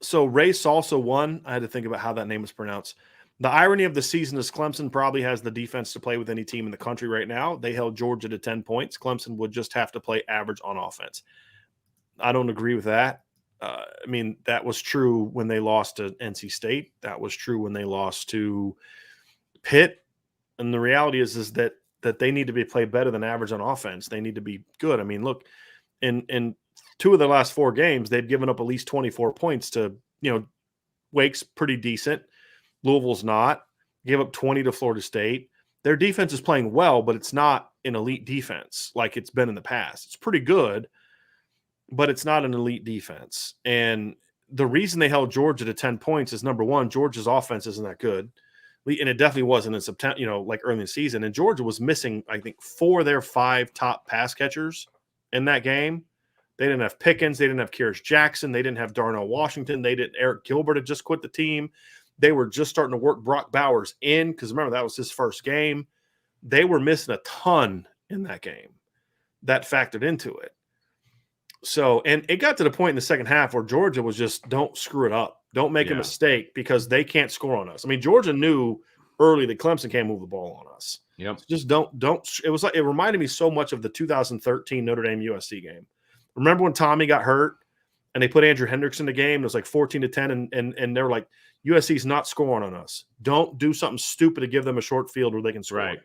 So Ray Salsa won. I had to think about how that name is pronounced. The irony of the season is Clemson probably has the defense to play with any team in the country right now. They held Georgia to 10 points. Clemson would just have to play average on offense. I don't agree with that. I mean, that was true when they lost to NC State. That was true when they lost to Pitt. And the reality is that they need to be played better than average on offense. They need to be good. I mean, look, in 2 of the last 4 games, they've given up at least 24 points to, you know, Wake's pretty decent. Louisville's not. Gave up 20 to Florida State. Their defense is playing well, but it's not an elite defense like it's been in the past. It's pretty good, but it's not an elite defense. And the reason they held Georgia to 10 points is, number one, Georgia's offense isn't that good. And it definitely wasn't in September, you know, like early in the season. And Georgia was missing, I think, 4 of their 5 top pass catchers in that game. They didn't have Pickens. They didn't have Kyrus Jackson. They didn't have Darnell Washington. Eric Gilbert had just quit the team. They were just starting to work Brock Bowers in because, remember, that was his first game. They were missing a ton in that game. That factored into it. So, and it got to the point in the second half where Georgia was just, don't screw it up. Don't make a mistake because they can't score on us. I mean, Georgia knew early that Clemson can't move the ball on us. Yep. So just don't. It was like, it reminded me so much of the 2013 Notre Dame USC game. Remember when Tommy got hurt and they put Andrew Hendricks in the game? It was like 14-10, and they were like, USC's not scoring on us. Don't do something stupid to give them a short field where they can score. Right.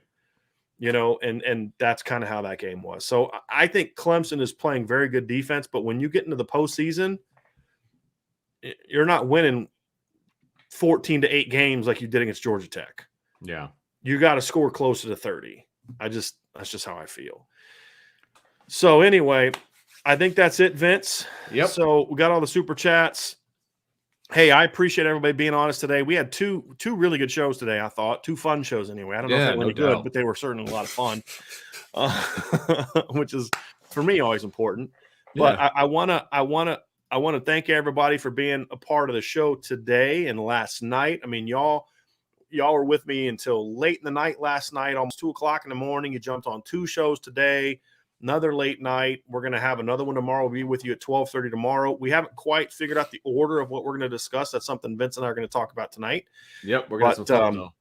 You know, and that's kind of how that game was. So I think Clemson is playing very good defense, but when you get into the postseason, you're not winning 14-8 games like you did against Georgia Tech. Yeah. You got to score closer to 30. That's just how I feel. So anyway, I think that's it, Vince. Yep. So we got all the super chats. Hey, I appreciate everybody being honest today. We had two really good shows today, I thought. 2 fun shows anyway. I don't know if they were any good, but they were certainly a lot of fun, which is, for me, always important. But I want to thank everybody for being a part of the show today and last night. I mean, y'all were with me until late in the night last night, almost 2 o'clock in the morning. You jumped on 2 shows today. Another late night. We're going to have another one tomorrow. We'll be with you at 12:30 tomorrow. We haven't quite figured out the order of what we're going to discuss. That's something Vince and I are going to talk about tonight. Yep, we're going to have some fun, though.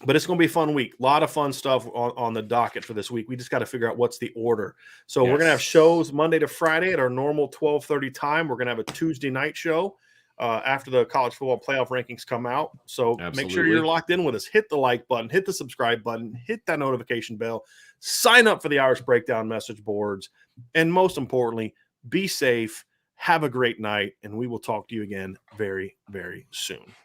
But it's going to be a fun week. A lot of fun stuff on the docket for this week. We just got to figure out what's the order. So we're going to have shows Monday to Friday at our normal 12:30 time. We're going to have a Tuesday night show after the college football playoff rankings come out. So Make sure you're locked in with us. Hit the like button, hit the subscribe button, hit that notification bell, sign up for the Irish Breakdown message boards, and most importantly, be safe, have a great night, and we will talk to you again very, very soon.